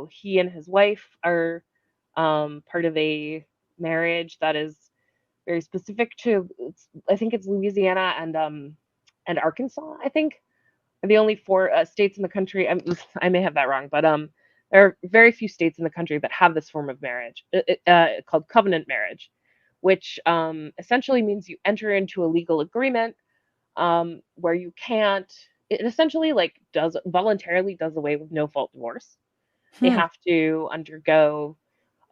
he and his wife are part of a marriage that is very specific to, I think it's Louisiana and Arkansas, I think, are the only four states in the country. I may have that wrong, but there are very few states in the country that have this form of marriage, called covenant marriage, which essentially means you enter into a legal agreement where you can't. It essentially voluntarily does away with no fault divorce. They have to undergo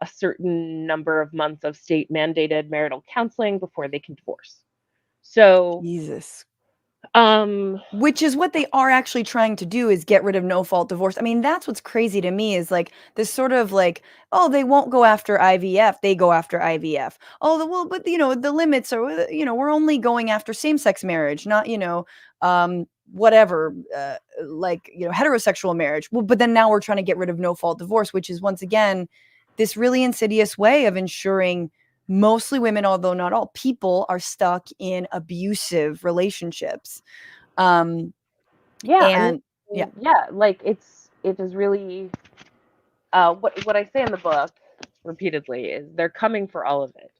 a certain number of months of state mandated marital counseling before they can divorce. So, Jesus. um, Which is what they are actually trying to do, is get rid of no fault divorce. I mean, that's what's crazy to me, is like this sort of like, oh, they won't go after IVF, they go after IVF. Oh, well, but the limits are, we're only going after same-sex marriage, not, whatever, like, heterosexual marriage. Well, but then now we're trying to get rid of no fault divorce, which is once again this really insidious way of ensuring mostly women, although not all people, are stuck in abusive relationships. yeah, I mean, And yeah, yeah, like it is really what I say in the book repeatedly is they're coming for all of it.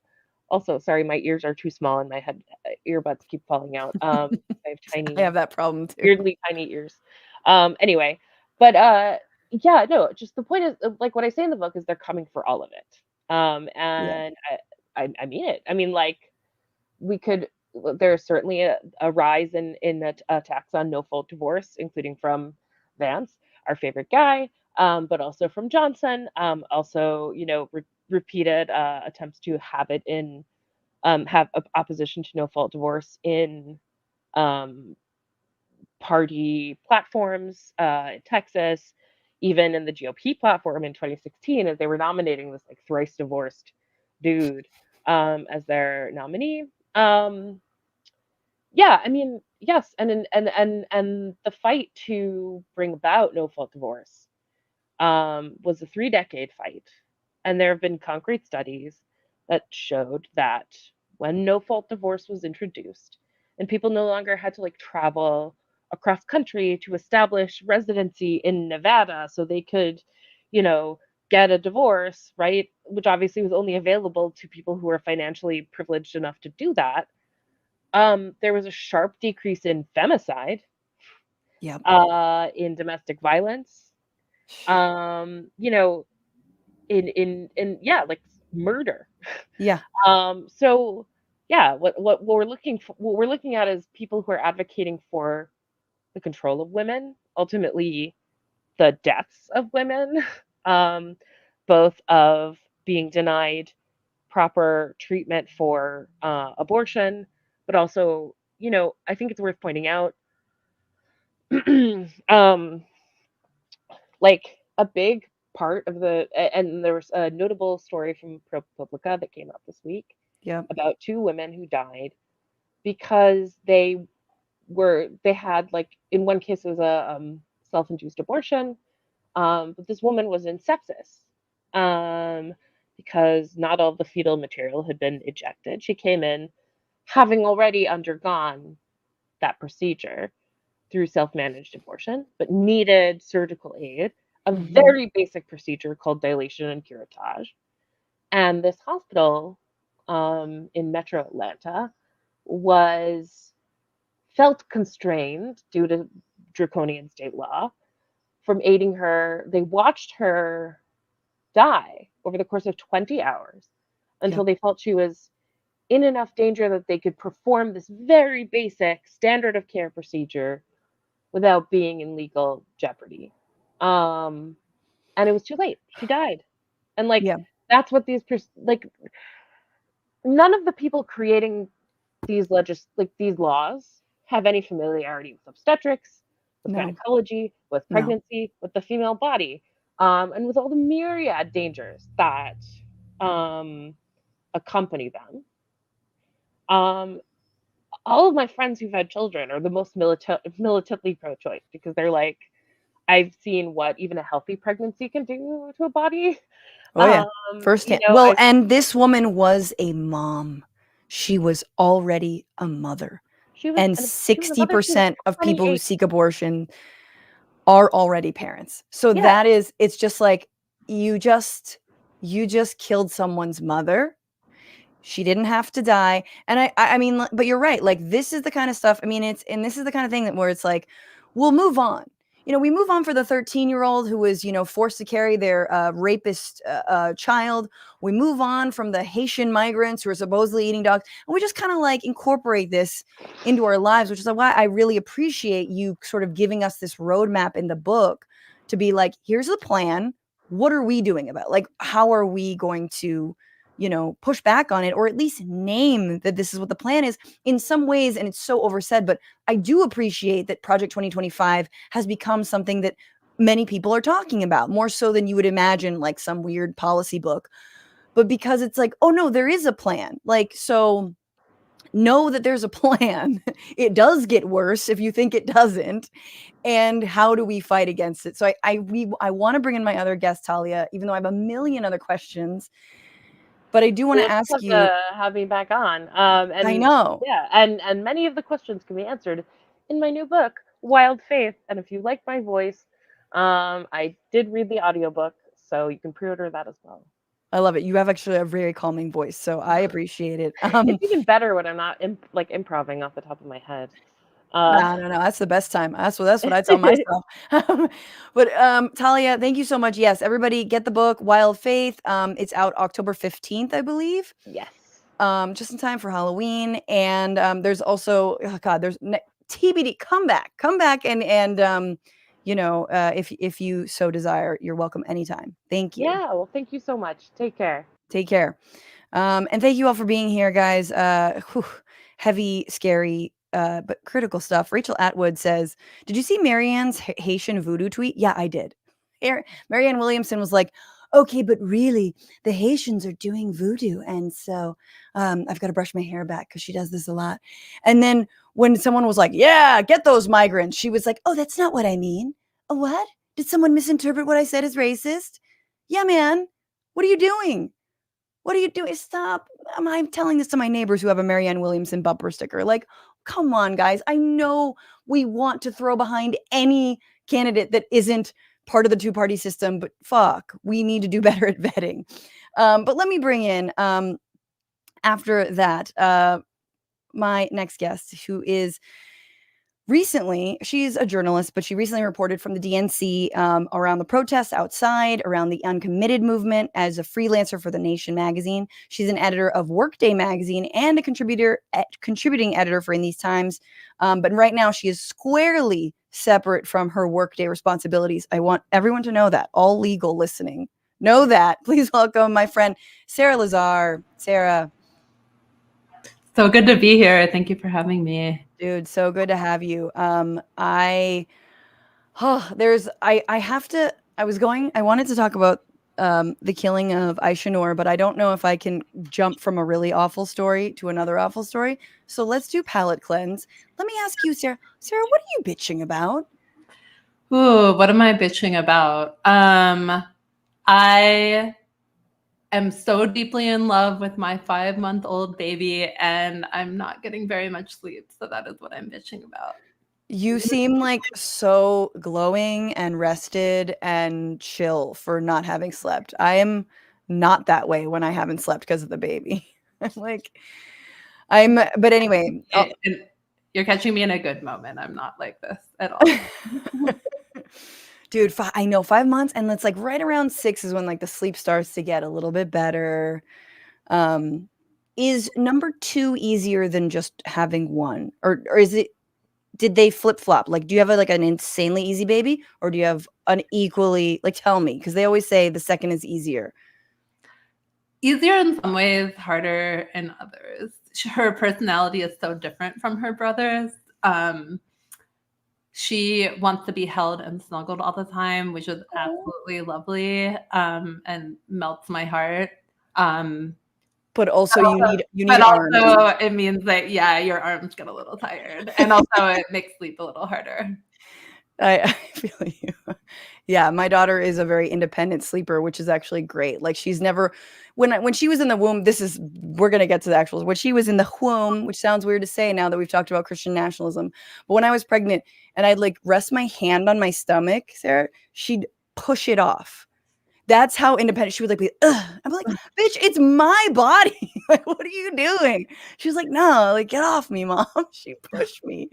Also, sorry, my ears are too small and my head earbuds keep falling out. I have I have that problem too. weirdly tiny ears. Anyway, but yeah, no, just the point is, like what I say in the book is they're coming for all of it. Yeah. And I mean it. I mean, like we could. There's certainly a rise in attacks on no fault divorce, including from Vance, our favorite guy, but also from Johnson. Also, repeated attempts to have it in have opposition to no fault divorce in um, party platforms in Texas, even in the GOP platform in 2016, as they were nominating this like thrice divorced dude as their nominee. Yeah, I mean, yes, and the fight to bring about no fault divorce was a 3-decade fight, and there have been concrete studies that showed that when no fault divorce was introduced, and people no longer had to like travel across country to establish residency in Nevada so they could, you know, get a divorce, right? Which obviously was only available to people who were financially privileged enough to do that. There was a sharp decrease in femicide, Yeah. in domestic violence, you know, in yeah, like murder. Yeah. So yeah, what we're looking at is people who are advocating for the control of women, ultimately the deaths of women, um, both of being denied proper treatment for abortion, but also, I think it's worth pointing out, um, like a big part of and there was a notable story from ProPublica that came out this week Yeah. about two women who died because they had, like, in one case it was a self-induced abortion, but this woman was in sepsis, um, because not all the fetal material had been ejected. She came in having already undergone that procedure through self-managed abortion, but needed surgical aid, a very basic procedure called dilation and curettage. And this hospital in Metro Atlanta was felt constrained due to draconian state law from aiding her. They watched her die over the course of 20 hours until Yep. they felt she was in enough danger that they could perform this very basic standard of care procedure without being in legal jeopardy. And it was too late. She died. And like Yeah. that's what like none of the people creating these laws have any familiarity with obstetrics, with No. gynecology, with No. pregnancy, with the female body, and with all the myriad dangers that accompany them. Um, all of my friends who've had children are the most militantly pro-choice because they're like, I've seen what even a healthy pregnancy can do to a body. Oh yeah. Firsthand. Well, I and this woman was a mom. She was already a mother. And she was a mother. She was 60% of people who 28. seek abortion are already parents. So Yeah, it's just like you just killed someone's mother. She didn't have to die. And I mean, but you're right. Like this is the kind of stuff. I mean, this is the kind of thing where it's like, we'll move on. we move on for the 13-year-old who was, forced to carry their rapist child. We move on from the Haitian migrants who are supposedly eating dogs. And we just kind of like incorporate this into our lives, which is why I really appreciate you sort of giving us this roadmap in the book to be like, here's the plan. What are we doing about it? Like, how are we going to, push back on it, or at least name that this is what the plan is in some ways? And it's so oversaid, but I do appreciate that Project 2025 has become something that many people are talking about, more so than you would imagine, like some weird policy book. But because it's like, oh no, there is a plan. Like, so know that there's a plan. It does get worse if you think it doesn't. And how do we fight against it? So I want to bring in my other guest, Talia, even though I have a million other questions. But I do want to ask you. Have me back on. And I know. Yeah, and many of the questions can be answered in my new book, Wild Faith. And if you like my voice, I did read the audiobook, so you can pre-order that as well. I love it. You have actually a very calming voice, so I appreciate it. It's even better when I'm not improving off the top of my head. No. That's the best time. That's what I tell myself. But Talia, thank you so much. Yes, everybody get the book, Wild Faith. It's out October 15th, I believe. Yes. Just in time for Halloween. And there's also, there's TBD. Come back, and if you so desire, you're welcome anytime. Thank you. Yeah. Well, thank you so much. Take care. Take care. And thank you all for being here, guys. Heavy, scary, but critical stuff. Rachel Atwood says, did you see Marianne's Haitian voodoo tweet? Yeah, I did. Marianne Williamson was like, okay, but really, the Haitians are doing voodoo. And so I've got to brush my hair back because she does this a lot. And then when someone was like, yeah, get those migrants, she was like, oh, that's not what I mean. A what? Did someone misinterpret what I said as racist? Yeah, man. What are you doing? What are you doing? Stop. I'm telling this to my neighbors who have a Marianne Williamson bumper sticker. Like, come on, guys. I know we want to throw behind any candidate that isn't part of the two-party system, but fuck, we need to do better at vetting. But let me bring in, after that, my next guest, who is she's a journalist, but she recently reported from the DNC around the protests outside, around the uncommitted movement as a freelancer for The Nation magazine. She's an editor of Workday magazine and a contributing editor for In These Times. But right now she is squarely separate from her Workday responsibilities. I want everyone to know that, all legal listening. Know that. Please welcome my friend, Sarah Lazare. Sarah. So good to be here. Thank you for having me. Dude, so good to have you. I wanted to talk about the killing of Aysenur, but I don't know if I can jump from a really awful story to another awful story. So let's do palate cleanse. Let me ask you, Sarah. Sarah, what are you bitching about? Ooh, what am I bitching about? I am so deeply in love with my 5-month-old baby, and I'm not getting very much sleep. So that is what I'm bitching about. You seem like so glowing and rested and chill for not having slept. I am not that way when I haven't slept because of the baby. But anyway. And you're catching me in a good moment. I'm not like this at all. Dude, I know 5 months, and it's like right around 6 is when like the sleep starts to get a little bit better. Is number 2 easier than just having 1, or is it? Did they flip flop? Like, do you have like an insanely easy baby, or do you have an equally, like? Tell me, because they always say the second is easier. Easier in some ways, harder in others. Her personality is so different from her brother's. She wants to be held and snuggled all the time, which is absolutely lovely, and melts my heart. But also you need but arms. Also it means that, yeah, your arms get a little tired. And also it makes sleep a little harder. I feel you. Yeah, my daughter is a very independent sleeper, which is actually great. Like, she's never, when she was in the womb, we're going to get to the actuals. When she was in the womb, which sounds weird to say now that we've talked about Christian nationalism, but when I was pregnant and I'd like rest my hand on my stomach, Sarah, she'd push it off. That's how independent she would like be. Ugh. I'm like, bitch, it's my body. like, what are you doing? She was like, no, like, get off me, Mom. She pushed me.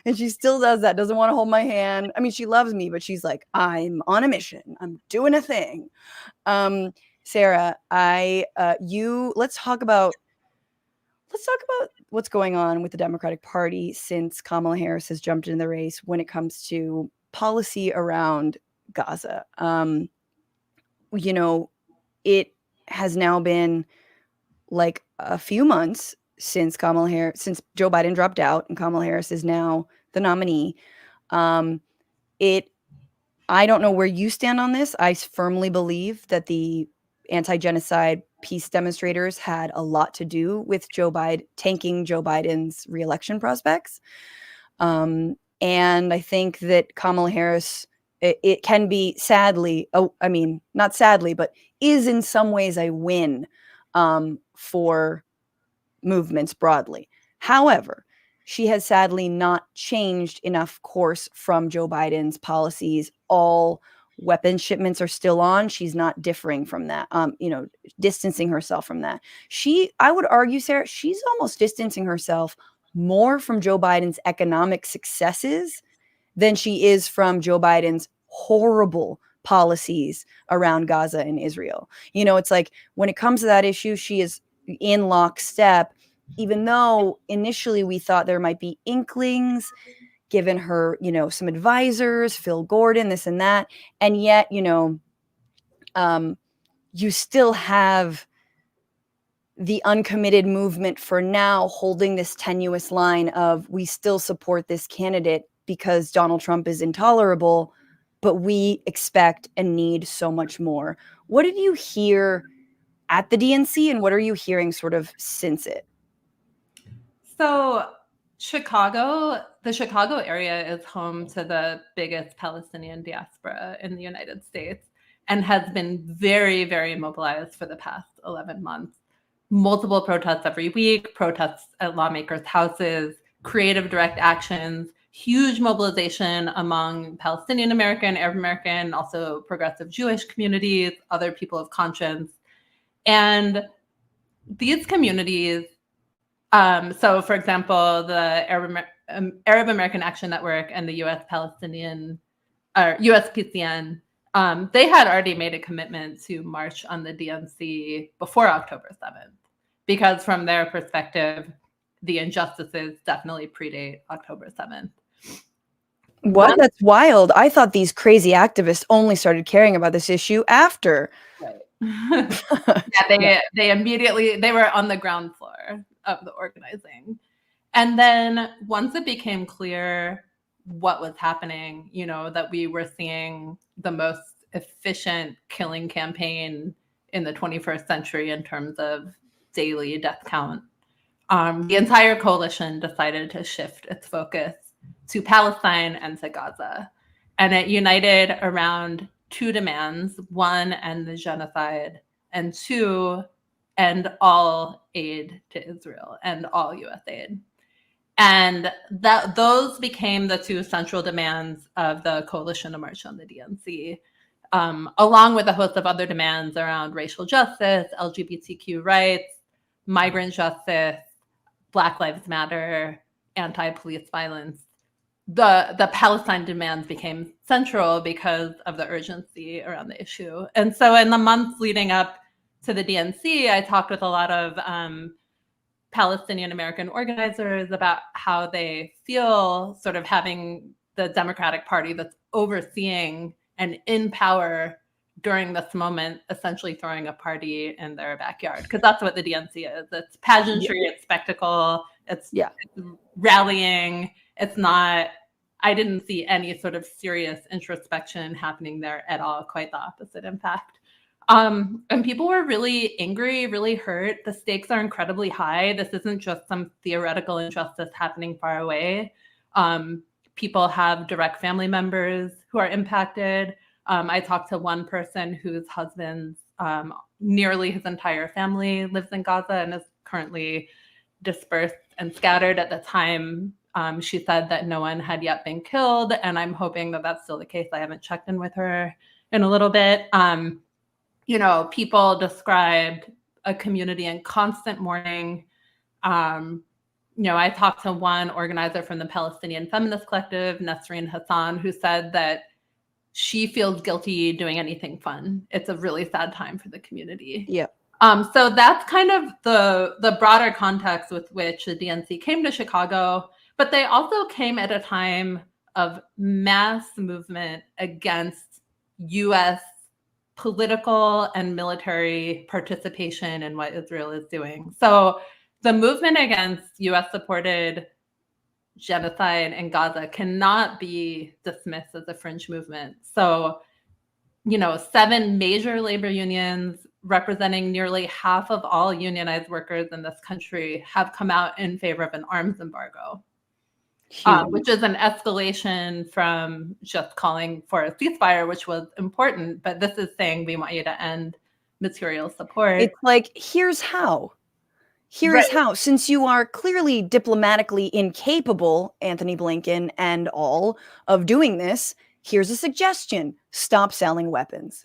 And she still does that, doesn't want to hold my hand. I mean, she loves me, but she's like, I'm on a mission. I'm doing a thing. Sarah, let's talk about what's going on with the Democratic Party since Kamala Harris has jumped in the race when it comes to policy around Gaza. It has now been like a few months since Joe Biden dropped out and Kamala Harris is now the nominee. I don't know where you stand on this. I firmly believe that the anti-genocide peace demonstrators had a lot to do with tanking Joe Biden's reelection prospects. And I think that Kamala Harris, it can be not sadly, but is in some ways a win for movements broadly. However, she has sadly not changed enough course from Joe Biden's policies. All weapon shipments are still on. She's not differing from that, distancing herself from that. I would argue, Sarah, she's almost distancing herself more from Joe Biden's economic successes than she is from Joe Biden's horrible policies around Gaza and Israel. It's like when it comes to that issue, she is in lockstep, even though initially we thought there might be inklings given her, some advisors, Phil Gordon, this and that. And yet, you still have the uncommitted movement for now holding this tenuous line of we still support this candidate because Donald Trump is intolerable, but we expect and need so much more. What did you hear at the DNC and what are you hearing sort of since it? So the Chicago area is home to the biggest Palestinian diaspora in the United States and has been very, very mobilized for the past 11 months. Multiple protests every week, protests at lawmakers' houses, creative direct actions, huge mobilization among Palestinian American, Arab American, also progressive Jewish communities, other people of conscience. And these communities, so for example, the Arab American Action Network and the USPCN, they had already made a commitment to march on the DNC before October 7th, because from their perspective, the injustices definitely predate October 7th. What? That's wild. I thought these crazy activists only started caring about this issue after. Right. They were on the ground floor of the organizing. And then once it became clear what was happening, that we were seeing the most efficient killing campaign in the 21st century in terms of daily death count, the entire coalition decided to shift its focus to Palestine and to Gaza. And it united around two demands: one, end the genocide, and two, end all aid to Israel and all U.S. aid. And those became the two central demands of the Coalition to March on the DNC, along with a host of other demands around racial justice, LGBTQ rights, migrant justice, Black Lives Matter, anti-police violence. The Palestine demands became central because of the urgency around the issue. And so in the months leading up to the DNC, I talked with a lot of Palestinian American organizers about how they feel sort of having the Democratic Party that's overseeing and in power during this moment, essentially throwing a party in their backyard. Because that's what the DNC is. It's pageantry, it's spectacle, it's rallying. It's not, I didn't see any sort of serious introspection happening there at all. Quite the opposite, in fact. And people were really angry, really hurt. The stakes are incredibly high. This isn't just some theoretical injustice happening far away. People have direct family members who are impacted. I talked to one person whose husband's nearly his entire family lives in Gaza and is currently dispersed and scattered. At the time, she said that no one had yet been killed, and I'm hoping that that's still the case. I haven't checked in with her in a little bit. People described a community in constant mourning. I talked to one organizer from the Palestinian Feminist Collective, Nasreen Hassan, who said that she feels guilty doing anything fun. It's a really sad time for the community. Yeah. So that's kind of the broader context with which the DNC came to Chicago, but they also came at a time of mass movement against U.S. political and military participation in what Israel is doing. So the movement against U.S.-supported genocide in Gaza cannot be dismissed as a fringe movement. So, 7 major labor unions representing nearly half of all unionized workers in this country have come out in favor of an arms embargo, which is an escalation from just calling for a ceasefire, which was important. But this is saying we want you to end material support. It's like, here's how. Here's how. Since you are clearly diplomatically incapable, Anthony Blinken and all, of doing this, here's a suggestion. Stop selling weapons.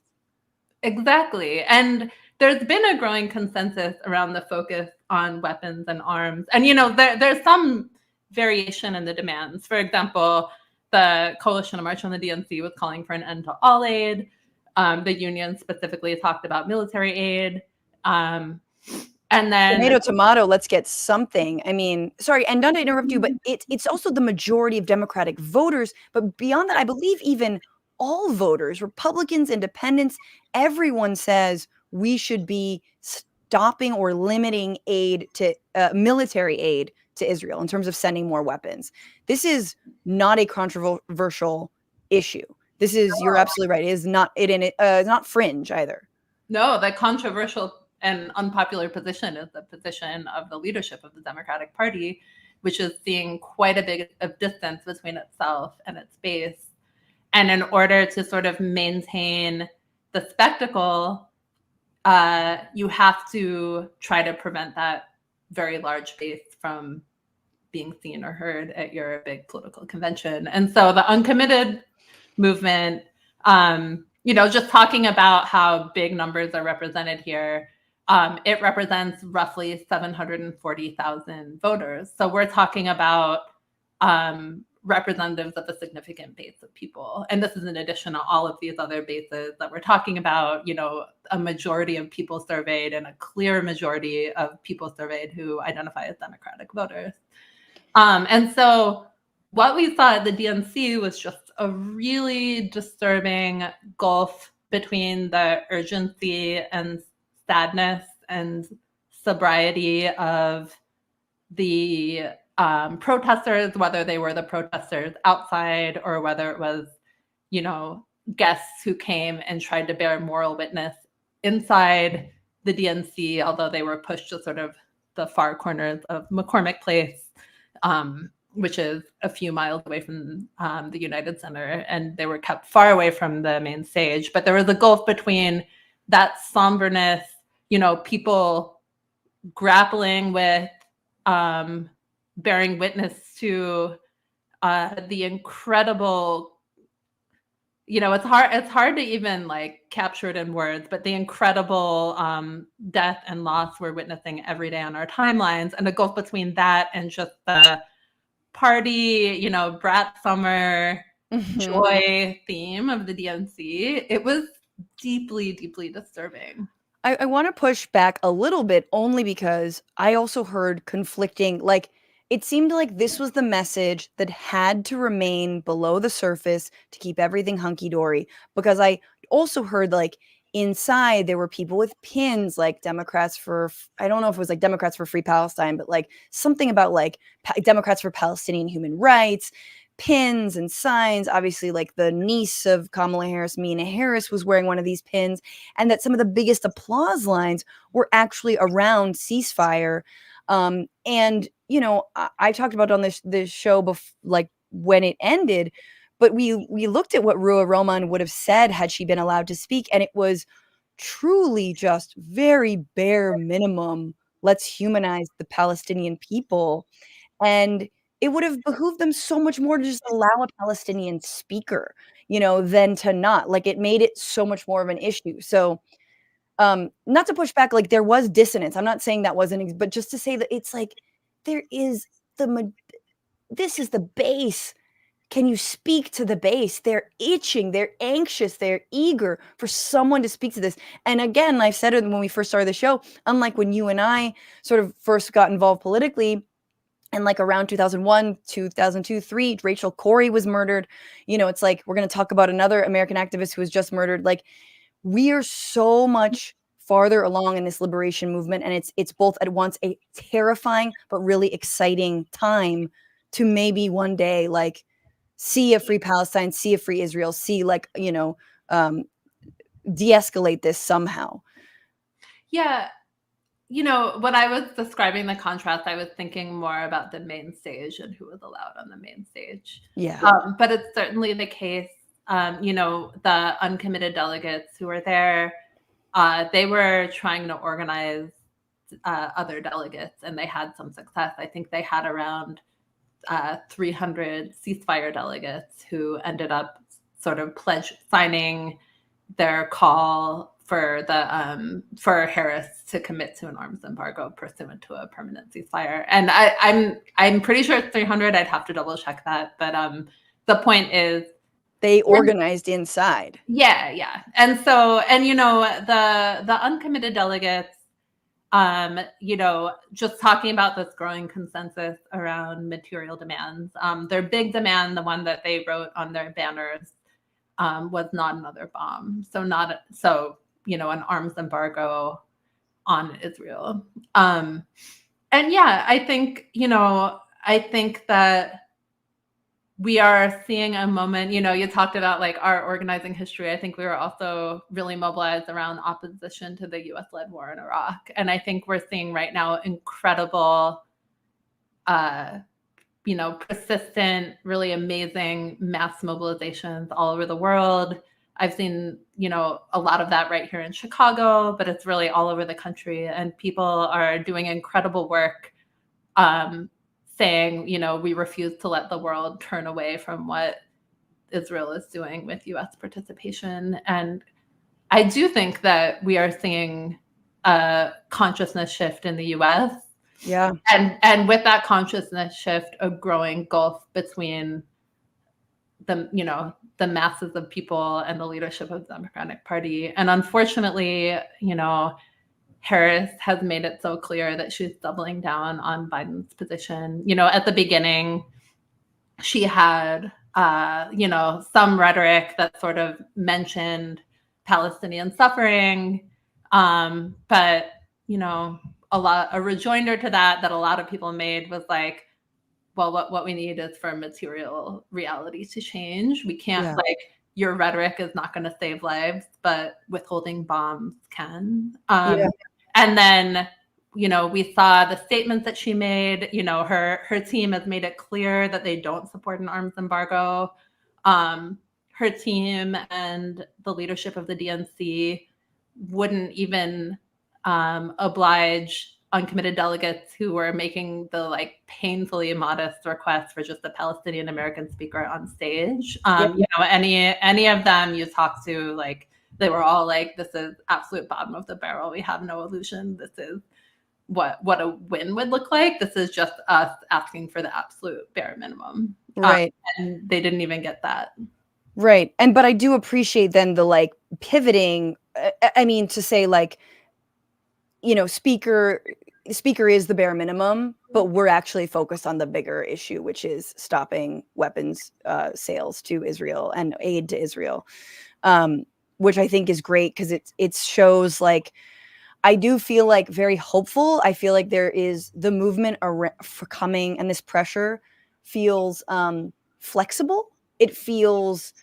Exactly. And there's been a growing consensus around the focus on weapons and arms. And, there's some variation in the demands. For example, the Coalition of March on the DNC was calling for an end to all aid. The union specifically talked about military aid. And then tomato, let's get something. I mean, sorry, and not to interrupt you, but it's also the majority of Democratic voters. But beyond that, I believe even all voters, Republicans, independents, everyone says we should be stopping or limiting aid to military aid to Israel in terms of sending more weapons. This is not a controversial issue. This is, you're absolutely right. It's not fringe either. No, the controversial and unpopular position is the position of the leadership of the Democratic Party, which is seeing quite a big of distance between itself and its base. And in order to sort of maintain the spectacle, you have to try to prevent that very large base from being seen or heard at your big political convention. And so the uncommitted movement, just talking about how big numbers are represented here, it represents roughly 740,000 voters. So we're talking about representatives of a significant base of people. And this is in addition to all of these other bases that we're talking about, a majority of people surveyed and a clear majority of people surveyed who identify as Democratic voters. And so what we saw at the DNC was just a really disturbing gulf between the urgency and sadness and sobriety of the protesters, whether they were the protesters outside or whether it was, guests who came and tried to bear moral witness inside the DNC, although they were pushed to sort of the far corners of McCormick Place, which is a few miles away from the United Center, and they were kept far away from the main stage. But there was a gulf between that somberness, people grappling with bearing witness to the incredible, it's hard to even capture it in words, but the incredible death and loss we're witnessing every day on our timelines, and the gulf between that and just the party, brat summer joy theme of the DNC. It was deeply, deeply disturbing. I want to push back a little bit only because I also heard conflicting, it seemed like this was the message that had to remain below the surface to keep everything hunky-dory, because I also heard inside there were people with pins Democrats for, I don't know if it was Democrats for Free Palestine, but something about Democrats for Palestinian human rights, pins and signs. Obviously, the niece of Kamala Harris, Mina Harris, was wearing one of these pins, and that some of the biggest applause lines were actually around ceasefire. And I talked about on this show when it ended, but we looked at what Ruha Roman would have said had she been allowed to speak, and it was truly just very bare minimum. Let's humanize the Palestinian people, and it would have behooved them so much more to just allow a Palestinian speaker, than to not. It made it so much more of an issue. So Not to push back, like there was dissonance. I'm not saying that wasn't, but just to say that it's like there is this is the base. Can you speak to the base? They're itching, they're anxious, they're eager for someone to speak to this. And again, I've said it when we first started the show, unlike when you and I sort of first got involved politically, and like around 2001, 2002, 3, Rachel Corrie was murdered. It's like we're going to talk about another American activist who was just murdered. Like we are so much farther along in this liberation movement, and it's both at once a terrifying but really exciting time to maybe one day like see a free Palestine, see a free Israel, see like de-escalate this somehow. Yeah. When I was describing the contrast, I was thinking more about the main stage and who was allowed on the main stage. Yeah. But it's certainly the case, the uncommitted delegates who were there, they were trying to organize other delegates, and they had some success. I think they had around 300 ceasefire delegates who ended up sort of signing their call for Harris to commit to an arms embargo pursuant to a permanent ceasefire. And I'm pretty sure it's 300. I'd have to double check that. But the point is they organized inside. Yeah. And so, the uncommitted delegates, just talking about this growing consensus around material demands. Their big demand, the one that they wrote on their banners, was not another bomb. So an arms embargo on Israel. And yeah, I think that we are seeing a moment, you talked about like our organizing history. I think we were also really mobilized around opposition to the US-led war in Iraq. And I think we're seeing right now incredible, persistent, really amazing mass mobilizations all over the world. I've seen, a lot of that right here in Chicago, but it's really all over the country. And people are doing incredible work, saying, we refuse to let the world turn away from what Israel is doing with US participation. And I do think that we are seeing a consciousness shift in the US. Yeah. And with that consciousness shift, a growing gulf between the masses of people and the leadership of the Democratic Party. And unfortunately, Harris has made it so clear that she's doubling down on Biden's position. At the beginning, she had, some rhetoric that sort of mentioned Palestinian suffering. But, a rejoinder to that a lot of people made was like, well, what we need is for material reality to change. We can't your rhetoric is not going to save lives, but withholding bombs can. And then, we saw the statements that she made. Her team has made it clear that they don't support an arms embargo. Her team and the leadership of the DNC wouldn't even oblige uncommitted delegates who were making the painfully modest request for just a Palestinian American speaker on stage. Any of them you talk to, they were all like, this is absolute bottom of the barrel. We have no illusion. This is what a win would look like. This is just us asking for the absolute bare minimum. Right. And they didn't even get that. Right. But I do appreciate then the pivoting. To say speaker is the bare minimum, but we're actually focused on the bigger issue, which is stopping weapons sales to Israel and aid to Israel, which I think is great because it shows I do feel very hopeful. I feel like there is the movement for coming, and this pressure feels flexible. It feels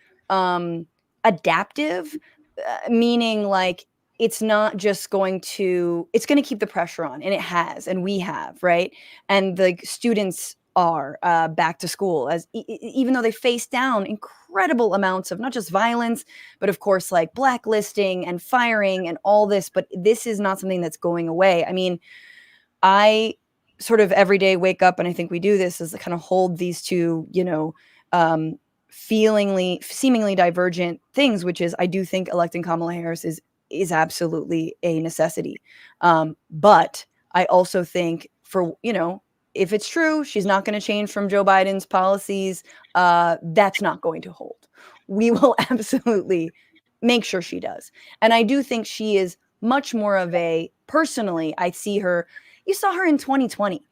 adaptive, meaning it's not just it's going to keep the pressure on, and it has, and we have, right? And the students are back to school even though they face down incredible amounts of not just violence, but of course blacklisting and firing and all this, but this is not something that's going away. I sort of every day wake up, and I think we do this, is to kind of hold these two, seemingly divergent things, which is I do think electing Kamala Harris is is absolutely a necessity. But I also think if it's true, she's not going to change from Joe Biden's policies. That's not going to hold. We will absolutely make sure she does. And I do think she is much more of personally, I see her, you saw her in 2020.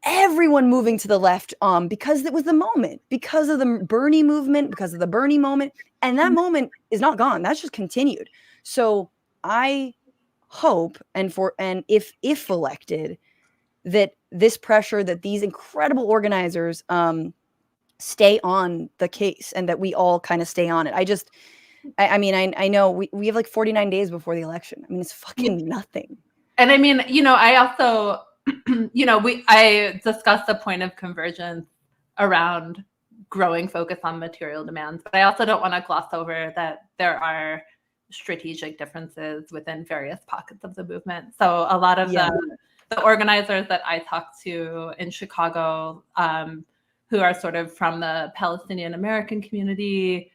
Everyone moving to the left because it was the moment, because of the Bernie movement, because of the Bernie moment. And that moment is not gone. That's just continued. So I hope, and if elected, that this pressure, that these incredible organizers stay on the case, and that we all kind of stay on it. I know we have like 49 days before the election. I mean, it's fucking nothing. And I mean, I also, I discussed the point of convergence around growing focus on material demands, but I also don't want to gloss over that there are strategic differences within various pockets of the movement. So a lot of the organizers that I talked to in Chicago, who are sort of from the Palestinian American community,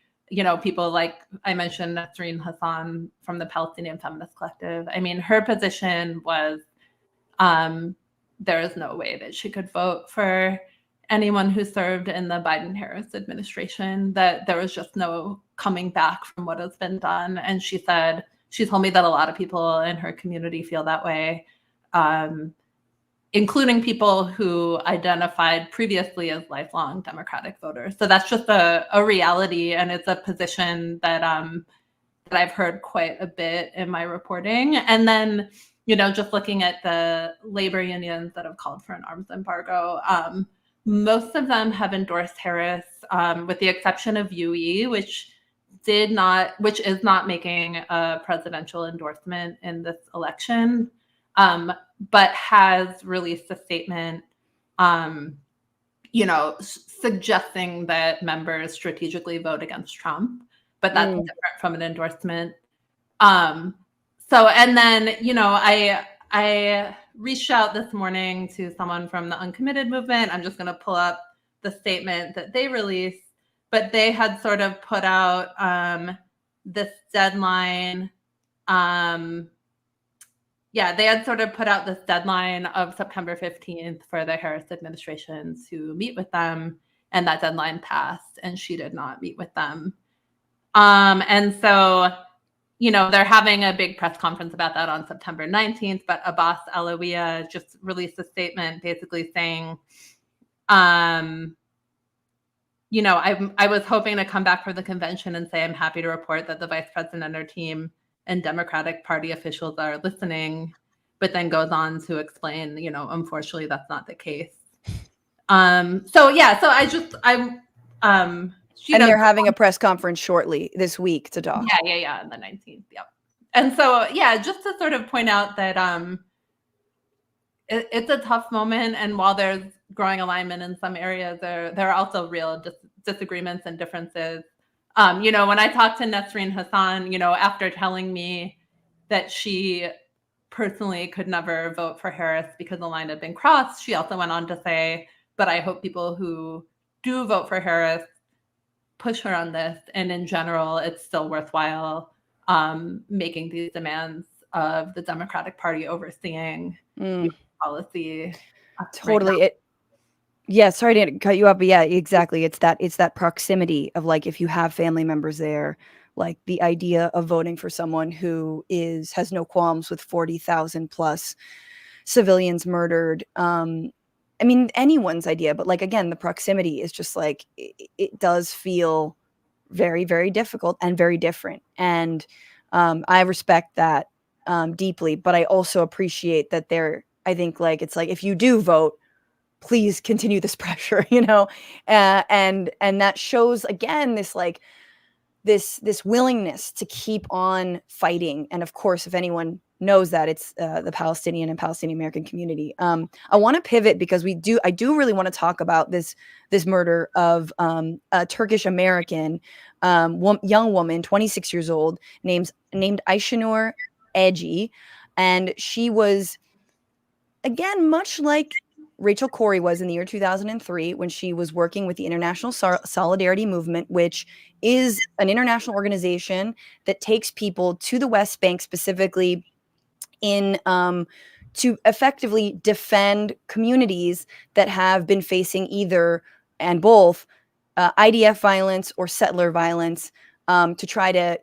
people like I mentioned, Nasreen Hassan from the Palestinian Feminist Collective. I mean, her position was there is no way that she could vote for anyone who served in the Biden-Harris administration, that there was just no coming back from what has been done. And she told me that a lot of people in her community feel that way, including people who identified previously as lifelong Democratic voters. So that's just a reality, and it's a position that I've heard quite a bit in my reporting. And then, just looking at the labor unions that have called for an arms embargo, most of them have endorsed Harris, with the exception of UE, which is not making a presidential endorsement in this election, but has released a statement, suggesting that members strategically vote against Trump, but that's different from an endorsement. And then, I reached out this morning to someone from the Uncommitted movement. I'm just going to pull up the statement that they released, but they had sort of put out this deadline. They had sort of put out this deadline of September 15th for the Harris administration to meet with them, and that deadline passed, and she did not meet with them. And so, they're having a big press conference about that on September 19th, but Abbas Alawiya just released a statement basically saying, I was hoping to come back for the convention and say I'm happy to report that the vice president and her team and Democratic Party officials are listening, but then goes on to explain, unfortunately that's not the case. And they're having a press conference shortly this week to talk. Yeah, on the 19th. Yep. And so, just to sort of point out that it's a tough moment, and while there's growing alignment in some areas, there are also real disagreements and differences. When I talked to Nasreen Hassan, after telling me that she personally could never vote for Harris because the line had been crossed, she also went on to say, but I hope people who do vote for Harris push her on this. And in general, it's still worthwhile making these demands of the Democratic Party overseeing policy. Totally. Right, sorry to cut you up, but yeah, exactly. It's that proximity of, like, if you have family members there, like the idea of voting for someone who has no qualms with 40,000 plus civilians murdered. I mean, anyone's idea, but, like, again, the proximity is just like, it does feel very, very difficult and very different. And I respect that deeply, but I also appreciate that I think, like, it's like, if you do vote, please continue this pressure, and that shows, again, this, like, this willingness to keep on fighting. And of course, if anyone knows that, it's the Palestinian and Palestinian American community. I want to pivot because I do really want to talk about this murder of a Turkish American young woman, 26 years old, named Aysenur Eygi, and she was, again, much like Rachel Corrie was in the year 2003 when she was working with the International Solidarity Movement, which is an international organization that takes people to the West Bank specifically in to effectively defend communities that have been facing either and both IDF violence or settler violence, to try to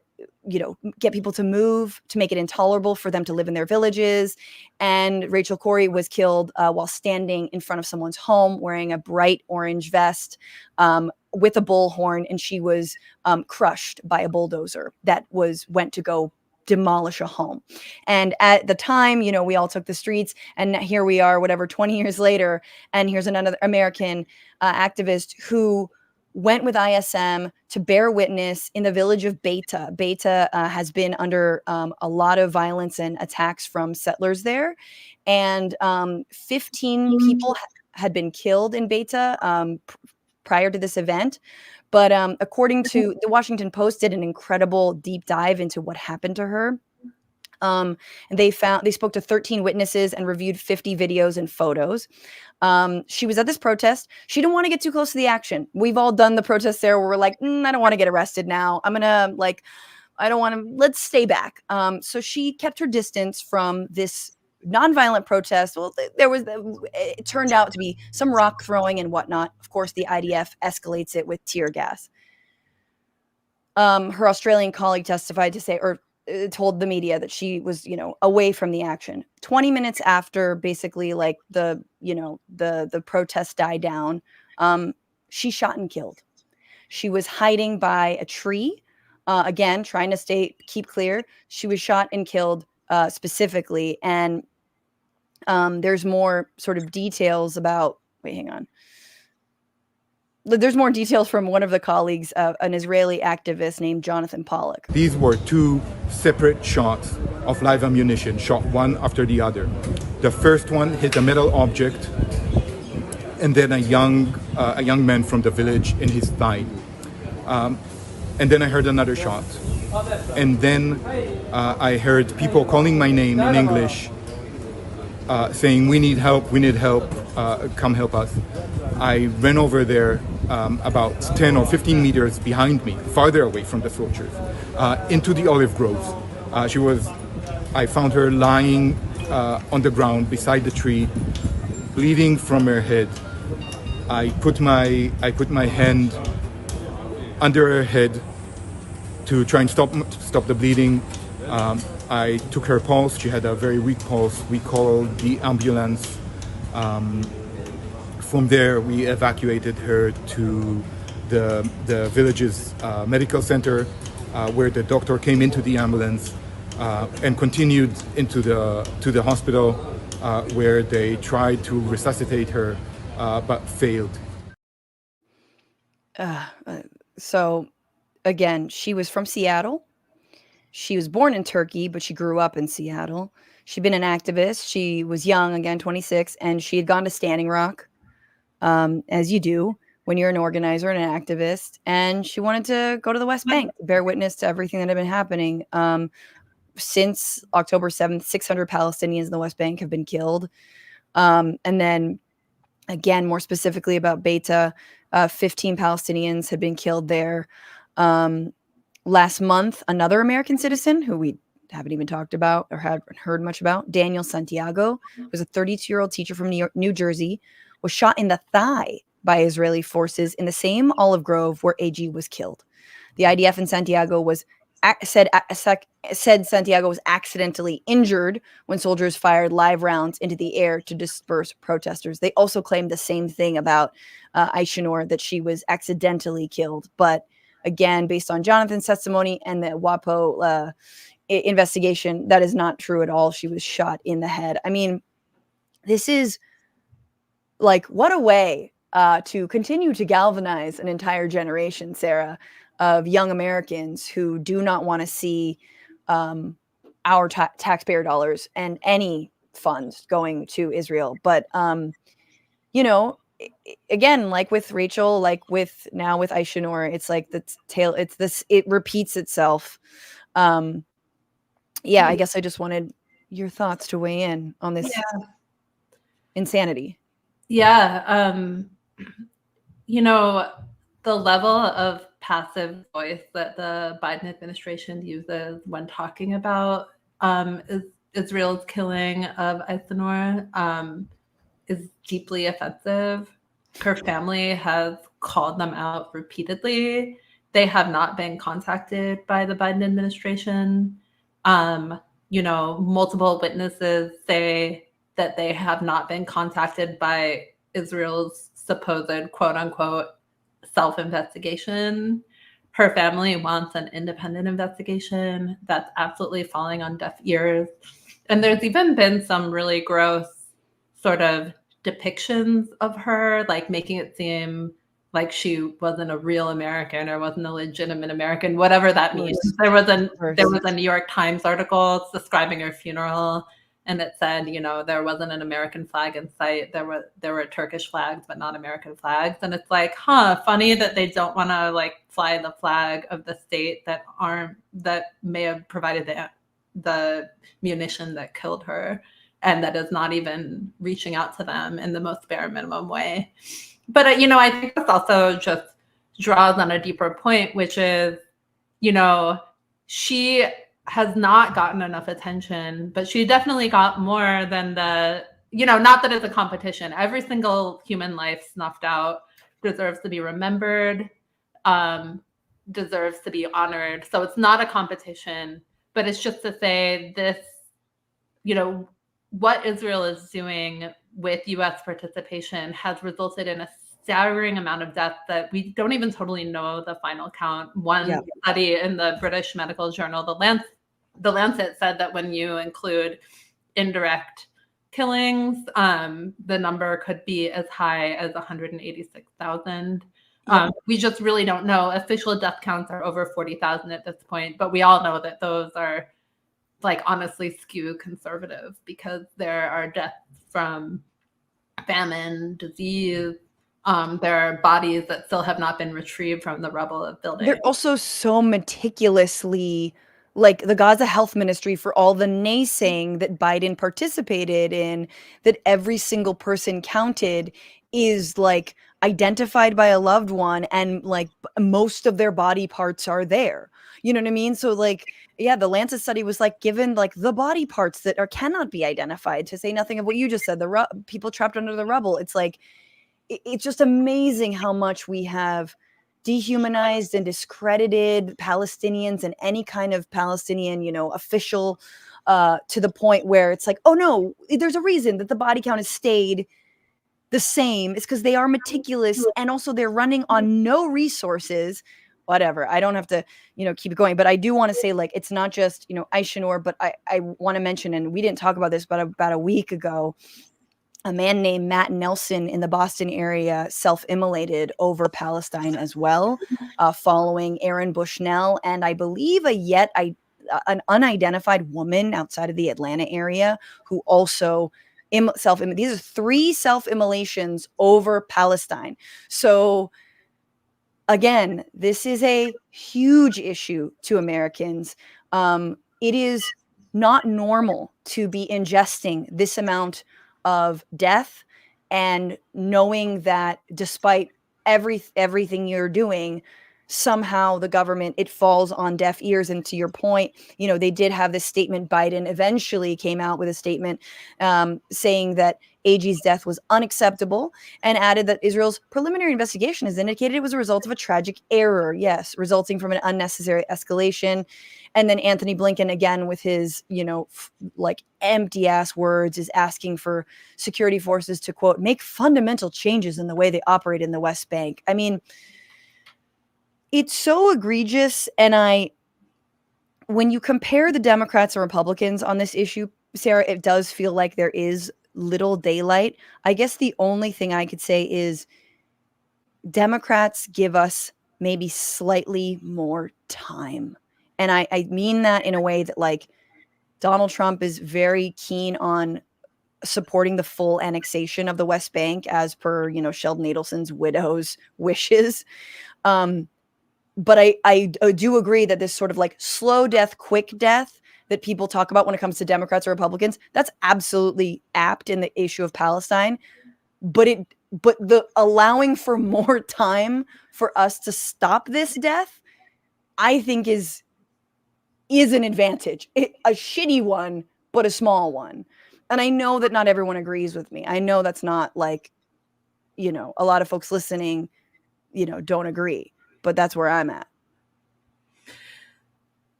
get people to move, to make it intolerable for them to live in their villages. And Rachel Corrie was killed while standing in front of someone's home wearing a bright orange vest with a bullhorn, and she was crushed by a bulldozer that went to go demolish a home. And at the time, we all took the streets, and here we are, 20 years later, and here's another American activist who went with ISM to bear witness in the village of Beta. Beta has been under a lot of violence and attacks from settlers there. And 15 people had been killed in Beta prior to this event. But according to the Washington Post, did an incredible deep dive into what happened to her. And they spoke to 13 witnesses and reviewed 50 videos and photos. She was at this protest. She didn't want to get too close to the action. We've all done the protests there where we're like, I don't want to get arrested now. Let's stay back. So she kept her distance from this nonviolent protest. Well, it turned out to be some rock throwing and whatnot. Of course, the IDF escalates it with tear gas. Her Australian colleague testified to say, or told the media that she was, away from the action. 20 minutes after basically the protest died down, she shot and killed. She was hiding by a tree, again, trying to keep clear. She was shot and killed specifically. And there's more sort of details about, hang on. There's more details from one of the colleagues, an Israeli activist named Jonathan Pollock. These were two separate shots of live ammunition, shot one after the other. The first one hit a metal object, and then a young man from the village in his thigh. And then I heard another shot. And then I heard people calling my name in English, saying, we need help, come help us. I ran over there about 10 or 15 meters behind me, farther away from the soldiers, into the olive groves. I found her lying on the ground beside the tree, bleeding from her head. I put my hand under her head to try and stop the bleeding. I took her pulse. She had a very weak pulse. We called the ambulance. From there, we evacuated her to the village's medical center, where the doctor came into the ambulance and continued to the hospital, where they tried to resuscitate her, but failed. So, again, she was from Seattle. She was born in Turkey, but she grew up in Seattle. She'd been an activist. She was young, again, 26, and she had gone to Standing Rock, as you do when you're an organizer and an activist. And she wanted to go to the West Bank, bear witness to everything that had been happening. Since October 7th, 600 Palestinians in the West Bank have been killed. And then, again, more specifically about Beta, 15 Palestinians had been killed there. Last month, another American citizen who we haven't even talked about or haven't heard much about, Daniel Santiago, who was a 32-year-old teacher from New Jersey, was shot in the thigh by Israeli forces in the same olive grove where Eygi was killed. The IDF in Santiago said Santiago was accidentally injured when soldiers fired live rounds into the air to disperse protesters. They also claimed the same thing about Aysenur, that she was accidentally killed. But again, based on Jonathan's testimony and the WAPO investigation, that is not true at all. She was shot in the head. I mean, this is what a way to continue to galvanize an entire generation, Sarah, of young Americans who do not want to see our taxpayer dollars and any funds going to Israel. But, again, like with Rachel, like with Aysenur, it's like it repeats itself. I guess I just wanted your thoughts to weigh in on this insanity. Yeah. You know, the level of passive voice that the Biden administration uses when talking about Israel's killing of Aysenur is deeply offensive. Her family has called them out repeatedly. They have not been contacted by the Biden administration. Multiple witnesses say that they have not been contacted by Israel's supposed quote unquote self-investigation. Her family wants an independent investigation that's absolutely falling on deaf ears. And there's even been some really gross sort of depictions of her, like making it seem like she wasn't a real American or wasn't a legitimate American, whatever that means. There was a New York Times article describing her funeral, and it said, there wasn't an American flag in sight. There were Turkish flags, but not American flags. And it's like, funny that they don't want to like fly the flag of the state that may have provided the munition that killed her, and that is not even reaching out to them in the most bare minimum way. But I think this also just draws on a deeper point, which is, she has not gotten enough attention, but she definitely got more than not that it's a competition. Every single human life snuffed out deserves to be remembered, deserves to be honored. So it's not a competition, but it's just to say this, what Israel is doing with U.S. participation has resulted in a staggering amount of deaths that we don't even totally know the final count. One study in the British medical journal, the Lancet, said that when you include indirect killings, the number could be as high as 186,000. We just really don't know. Official death counts are over 40,000 at this point, but we all know that those are like honestly skew conservative because there are deaths from famine, disease. There are bodies that still have not been retrieved from the rubble of buildings. They're also so meticulously, like the Gaza Health Ministry, for all the naysaying that Biden participated in, that every single person counted is like identified by a loved one, and like most of their body parts are there. You know what I mean? So like, yeah, the Lancet study was like given like the body parts that cannot be identified, to say nothing of what you just said, the people trapped under the rubble. It's like, it's just amazing how much we have dehumanized and discredited Palestinians and any kind of Palestinian, official, to the point where it's like, oh no, there's a reason that the body count has stayed the same. It's because they are meticulous, and also they're running on no resources. Whatever. I don't have to, keep it going, but I do want to say, like, it's not just, Aysenur, but I want to mention, and we didn't talk about this, but about a week ago, a man named Matt Nelson in the Boston area self-immolated over Palestine as well, following Aaron Bushnell and I believe an unidentified woman outside of the Atlanta area who also these are 3 self-immolations over Palestine. So again, this is a huge issue to Americans. It is not normal to be ingesting this amount of death and knowing that despite everything you're doing, somehow the government, it falls on deaf ears. And to your point, they did have this statement. Biden eventually came out with a statement saying that Eygi's death was unacceptable, and added that Israel's preliminary investigation has indicated it was a result of a tragic error, yes, resulting from an unnecessary escalation. And then Anthony Blinken, again, with his, like empty ass words, is asking for security forces to, quote, make fundamental changes in the way they operate in the West Bank. I mean, it's so egregious. And when you compare the Democrats and Republicans on this issue, Sarah, it does feel like there is little daylight. I guess the only thing I could say is Democrats give us maybe slightly more time. And I mean that in a way that, like, Donald Trump is very keen on supporting the full annexation of the West Bank as per, Sheldon Adelson's widow's wishes. But I do agree that this sort of like slow death, quick death that people talk about when it comes to Democrats or Republicans, that's absolutely apt in the issue of Palestine. but the allowing for more time for us to stop this death, I think is an advantage. A shitty one, but a small one. And I know that not everyone agrees with me. I know that's not like, a lot of folks listening, don't agree, but that's where I'm at.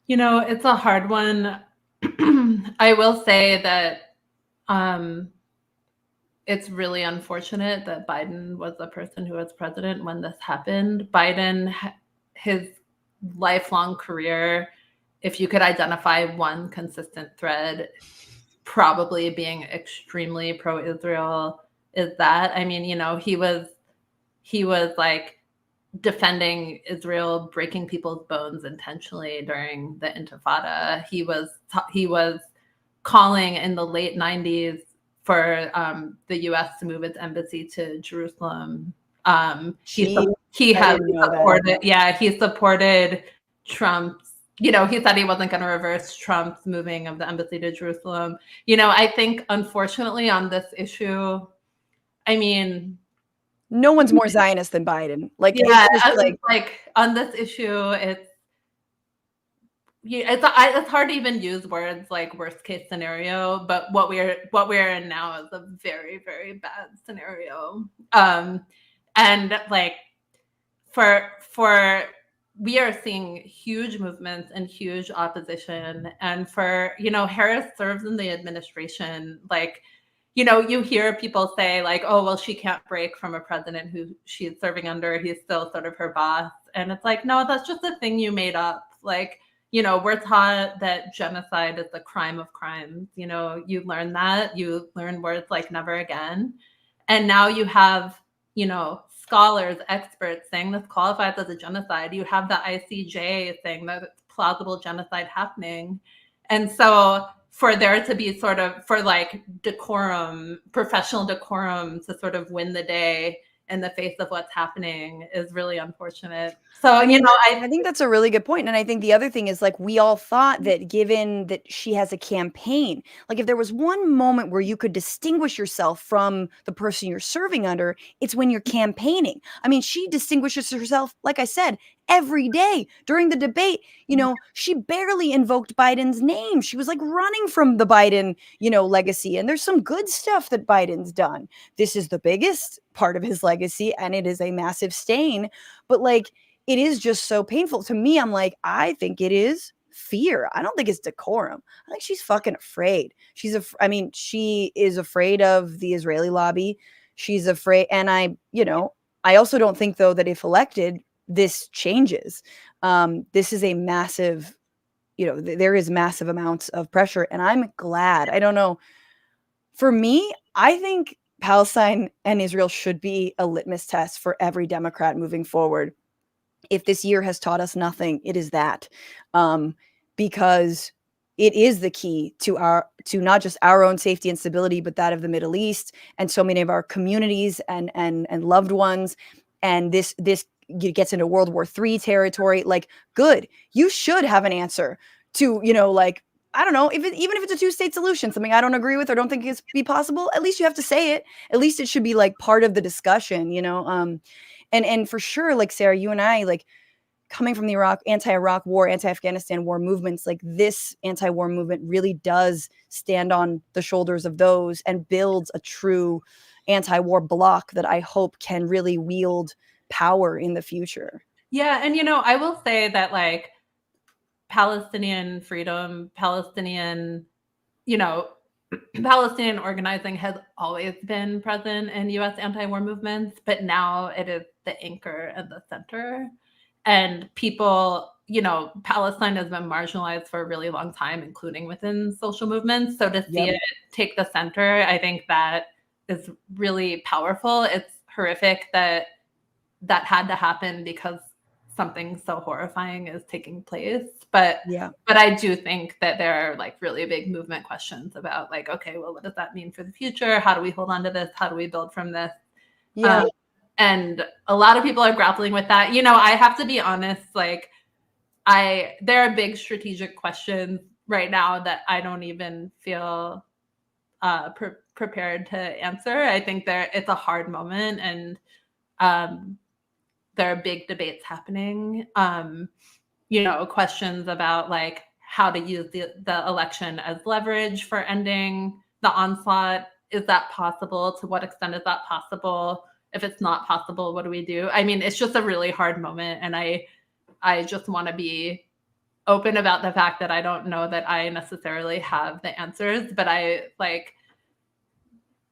It's a hard one. I will say that it's really unfortunate that Biden was the person who was president when this happened. Biden, his lifelong career, if you could identify one consistent thread, probably being extremely pro-Israel, is that. I mean, he was like defending Israel, breaking people's bones intentionally during the Intifada. He was calling in the late 90s for the U.S. to move its embassy to Jerusalem. He supported Trump's. He said he wasn't going to reverse Trump's moving of the embassy to Jerusalem. I think, unfortunately, on this issue, I mean, no one's more Zionist than Biden. Like, yeah, like on this issue, it's hard to even use words like worst case scenario, but what we're in now is a very, very bad scenario. And like for we are seeing huge movements and huge opposition, and Harris serves in the administration. Like, you hear people say like, oh, well, she can't break from a president who she's serving under. He's still sort of her boss. And it's like, no, that's just a thing you made up. Like, we're taught that genocide is the crime of crimes. You learn that. You learn words like never again. And now you have, scholars, experts saying this qualifies as a genocide. You have the ICJ saying that it's plausible genocide happening. And so for there to be sort of, for like decorum, professional decorum to sort of win the day in the face of what's happening is really unfortunate. So, I think that's a really good point. And I think the other thing is, like, we all thought that given that she has a campaign, like if there was one moment where you could distinguish yourself from the person you're serving under, it's when you're campaigning. I mean, she distinguishes herself, like I said, every day during the debate. She barely invoked Biden's name. She was like running from the Biden, legacy. And there's some good stuff that Biden's done. This is the biggest part of his legacy, and it is a massive stain. But like, it is just so painful to me. I'm like, I think it is fear. I don't think it's decorum. I think she's fucking afraid. She is afraid of the Israeli lobby. She's afraid. And I also don't think, though, that if elected, this changes. This is a massive, there is massive amounts of pressure, and I'm glad. I don't know. For me, I think Palestine and Israel should be a litmus test for every Democrat moving forward. If this year has taught us nothing, it is that, because it is the key to not just our own safety and stability, but that of the Middle East and so many of our communities and loved ones. And this gets into World War III territory. Like, good, you should have an answer to, like, I don't know, even if it's a two-state solution, something I don't agree with or don't think is be possible, at least you have to say it. At least it should be like part of the discussion, And for sure, like, Sarah, you and I, like, coming from the anti-Iraq war, anti-Afghanistan war movements, like, this anti-war movement really does stand on the shoulders of those and builds a true anti-war bloc that I hope can really wield power in the future. Yeah. And, I will say that, like, Palestinian freedom, Palestinian organizing has always been present in U.S. anti-war movements, but now it is the anchor and the center. And people, Palestine has been marginalized for a really long time, including within social movements. So to see it take the center, I think that is really powerful. It's horrific that had to happen because something so horrifying is taking place. But I do think that there are like really big movement questions about like, okay, well, what does that mean for the future? How do we hold on to this? How do we build from this? Yeah. And a lot of people are grappling with that. I have to be honest, like there are big strategic questions right now that I don't even feel prepared to answer. I think it's a hard moment, and there are big debates happening. Questions about like how to use the election as leverage for ending the onslaught. Is that possible? To what extent is that possible? If it's not possible, what do we do? I mean, it's just a really hard moment, and I just want to be open about the fact that I don't know that I necessarily have the answers, but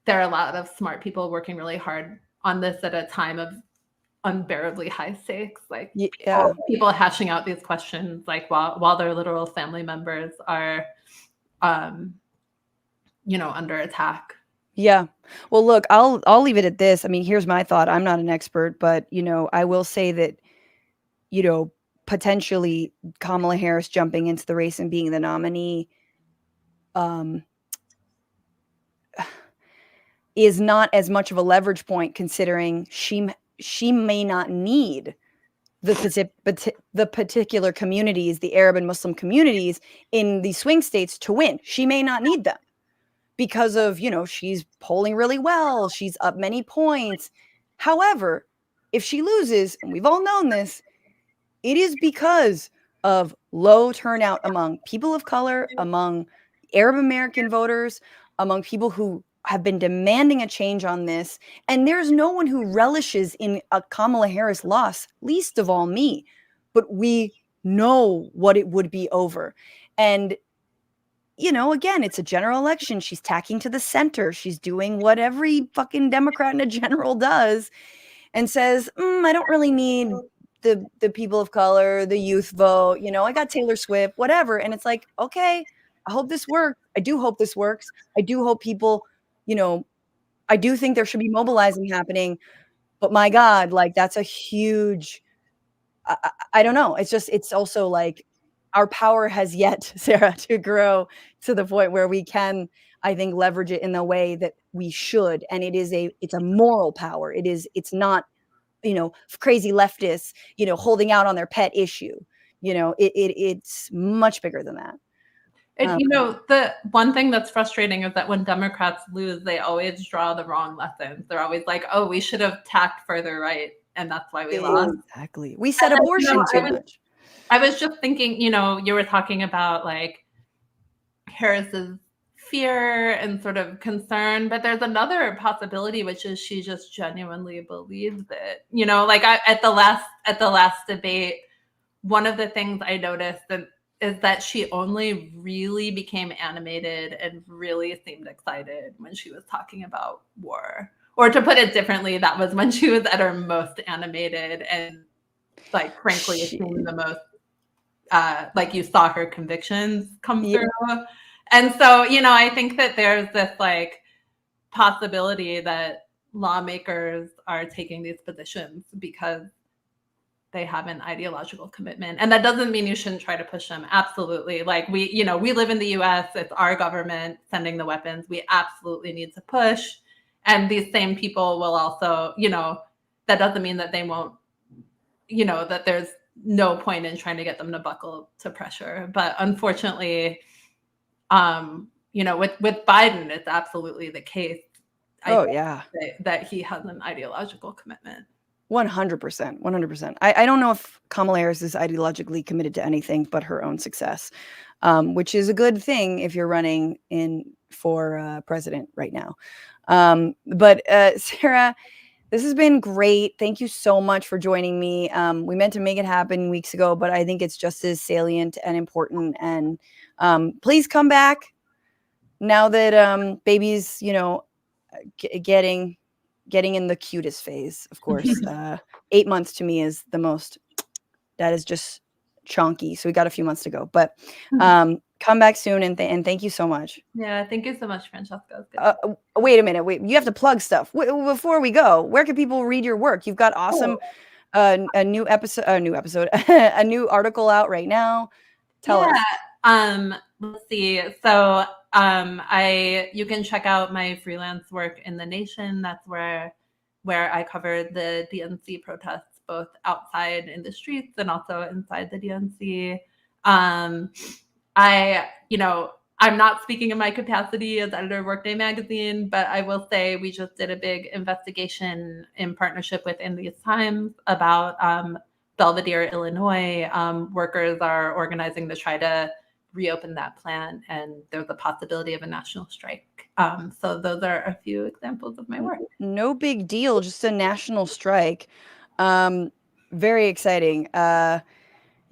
there are a lot of smart people working really hard on this at a time of unbearably high stakes. Like people hashing out these questions, like while their literal family members are, under attack. Yeah. Well, look, I'll leave it at this. I mean, here's my thought. I'm not an expert, but I will say that, potentially Kamala Harris jumping into the race and being the nominee is not as much of a leverage point, considering she may not need the particular communities, the Arab and Muslim communities in the swing states to win. She may not need them because of, she's polling really well. She's up many points. However, if she loses, and we've all known this, it is because of low turnout among people of color, among Arab American voters, among people who have been demanding a change on this. And there's no one who relishes in a Kamala Harris loss, least of all me. But we know what it would be over. And, again, it's a general election. She's tacking to the center. She's doing what every fucking Democrat in a general does and says, I don't really need the people of color, the youth vote. I got Taylor Swift, whatever. And it's like, okay, I hope this works. I do hope this works. I do hope people, I do think there should be mobilizing happening, but my God, like that's a huge, I don't know. It's also like our power has yet, Sarah, to grow to the point where we can, I think, leverage it in the way that we should. And it's a moral power. It's not, crazy leftists, holding out on their pet issue. It's much bigger than that. And, the one thing that's frustrating is that when Democrats lose, they always draw the wrong lessons. They're always like, oh, we should have tacked further right, and that's why we lost. Exactly. We said abortion too much. I was just thinking, you were talking about like Harris's fear and sort of concern, but there's another possibility, which is she just genuinely believes it. Like at the last debate, one of the things I noticed is that she only really became animated and really seemed excited when she was talking about war. Or to put it differently, that was when she was at her most animated and, like, frankly, seemed the most, like, you saw her convictions come through. And so, I think that there's this, like, possibility that lawmakers are taking these positions because they have an ideological commitment. And that doesn't mean you shouldn't try to push them. Absolutely. Like we live in the US, it's our government sending the weapons. We absolutely need to push. And these same people will also, that doesn't mean that they won't, that there's no point in trying to get them to buckle to pressure. But unfortunately, with Biden, it's absolutely the case. That he has an ideological commitment. 100%. I don't know if Kamala Harris is ideologically committed to anything but her own success, which is a good thing if you're running for president right now. But Sarah, this has been great. Thank you so much for joining me. We meant to make it happen weeks ago, but I think it's just as salient and important. And please come back now that baby's, getting in the cutest phase, of course. 8 months to me is the most, that is just chonky. So we got a few months to go, but come back soon. And thank you so much. Yeah. Thank you so much, Francesca. Wait a minute. You have to plug stuff before we go. Where can people read your work? You've got awesome, a new article out right now. Tell us. Let's see. So you can check out my freelance work in The Nation. That's where I covered the DNC protests, both outside in the streets and also inside the DNC. I'm not speaking in my capacity as editor of Workday magazine, but I will say we just did a big investigation in partnership with In These Times about Belvedere, Illinois. Workers are organizing to try to reopen that plant, and there's a possibility of a national strike. So those are a few examples of my work. No big deal, just a national strike. Very exciting.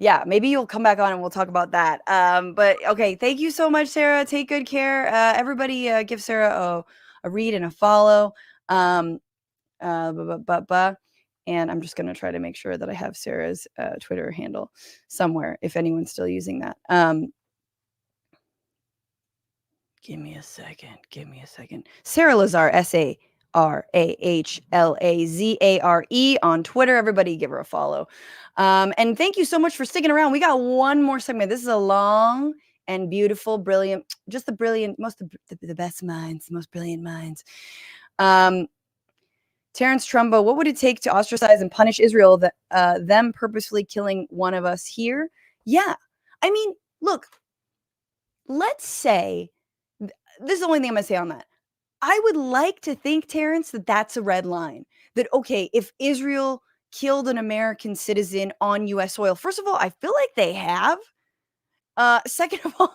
Yeah, maybe you'll come back on and we'll talk about that. But okay, thank you so much, Sarah. Take good care. Everybody give Sarah a read and a follow. And I'm just going to try to make sure that I have Sarah's Twitter handle somewhere, if anyone's still using that. Give me a second. Sarah Lazare, SARAHLAZARE on Twitter. Everybody give her a follow. And thank you so much for sticking around. We got one more segment. This is a long and beautiful, brilliant, just the brilliant, the best minds, the most brilliant minds. Terrence Trumbo, what would it take to ostracize and punish Israel, that them purposefully killing one of us here? Yeah. I mean, look, let's say, this is the only thing I'm going to say on that. I would like to think, Terrence, that that's a red line. That, okay, if Israel killed an American citizen on U.S. soil, first of all, I feel like they have. Second of all,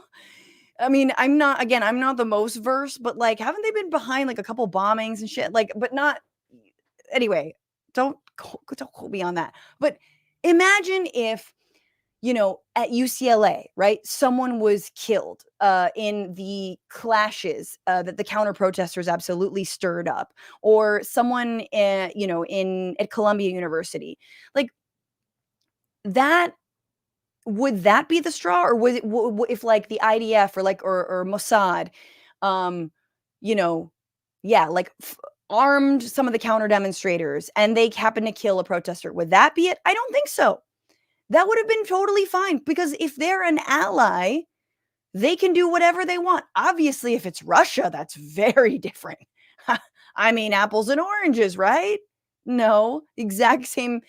I mean, I'm not the most versed, but like, haven't they been behind like a couple bombings and shit? Like, but not, anyway, don't quote me on that. But imagine if, at UCLA, right, someone was killed in the clashes that the counter protesters absolutely stirred up, or someone, at Columbia University, like that. Would that be the straw, or was it if like the IDF or like or Mossad, armed some of the counter demonstrators and they happened to kill a protester? Would that be it? I don't think so. That would have been totally fine, because if they're an ally, they can do whatever they want. Obviously, if it's Russia, that's very different. I mean, apples and oranges, right? No, exact same,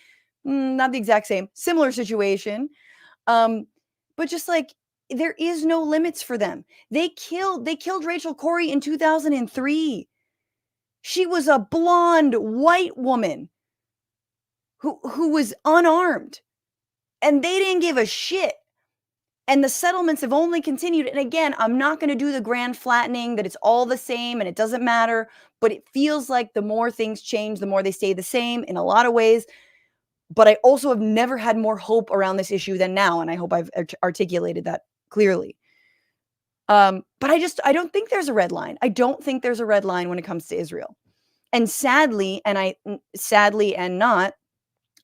not the exact same, similar situation. But just like, there is no limits for them. They killed Rachel Corrie in 2003. She was a blonde white woman who was unarmed, and they didn't give a shit. And the settlements have only continued. And again, I'm not going to do the grand flattening that it's all the same and it doesn't matter, but it feels like the more things change, the more they stay the same in a lot of ways. But I also have never had more hope around this issue than now, and I hope I've articulated that clearly. But I don't think there's a red line. I don't think there's a red line when it comes to Israel. And sadly and not,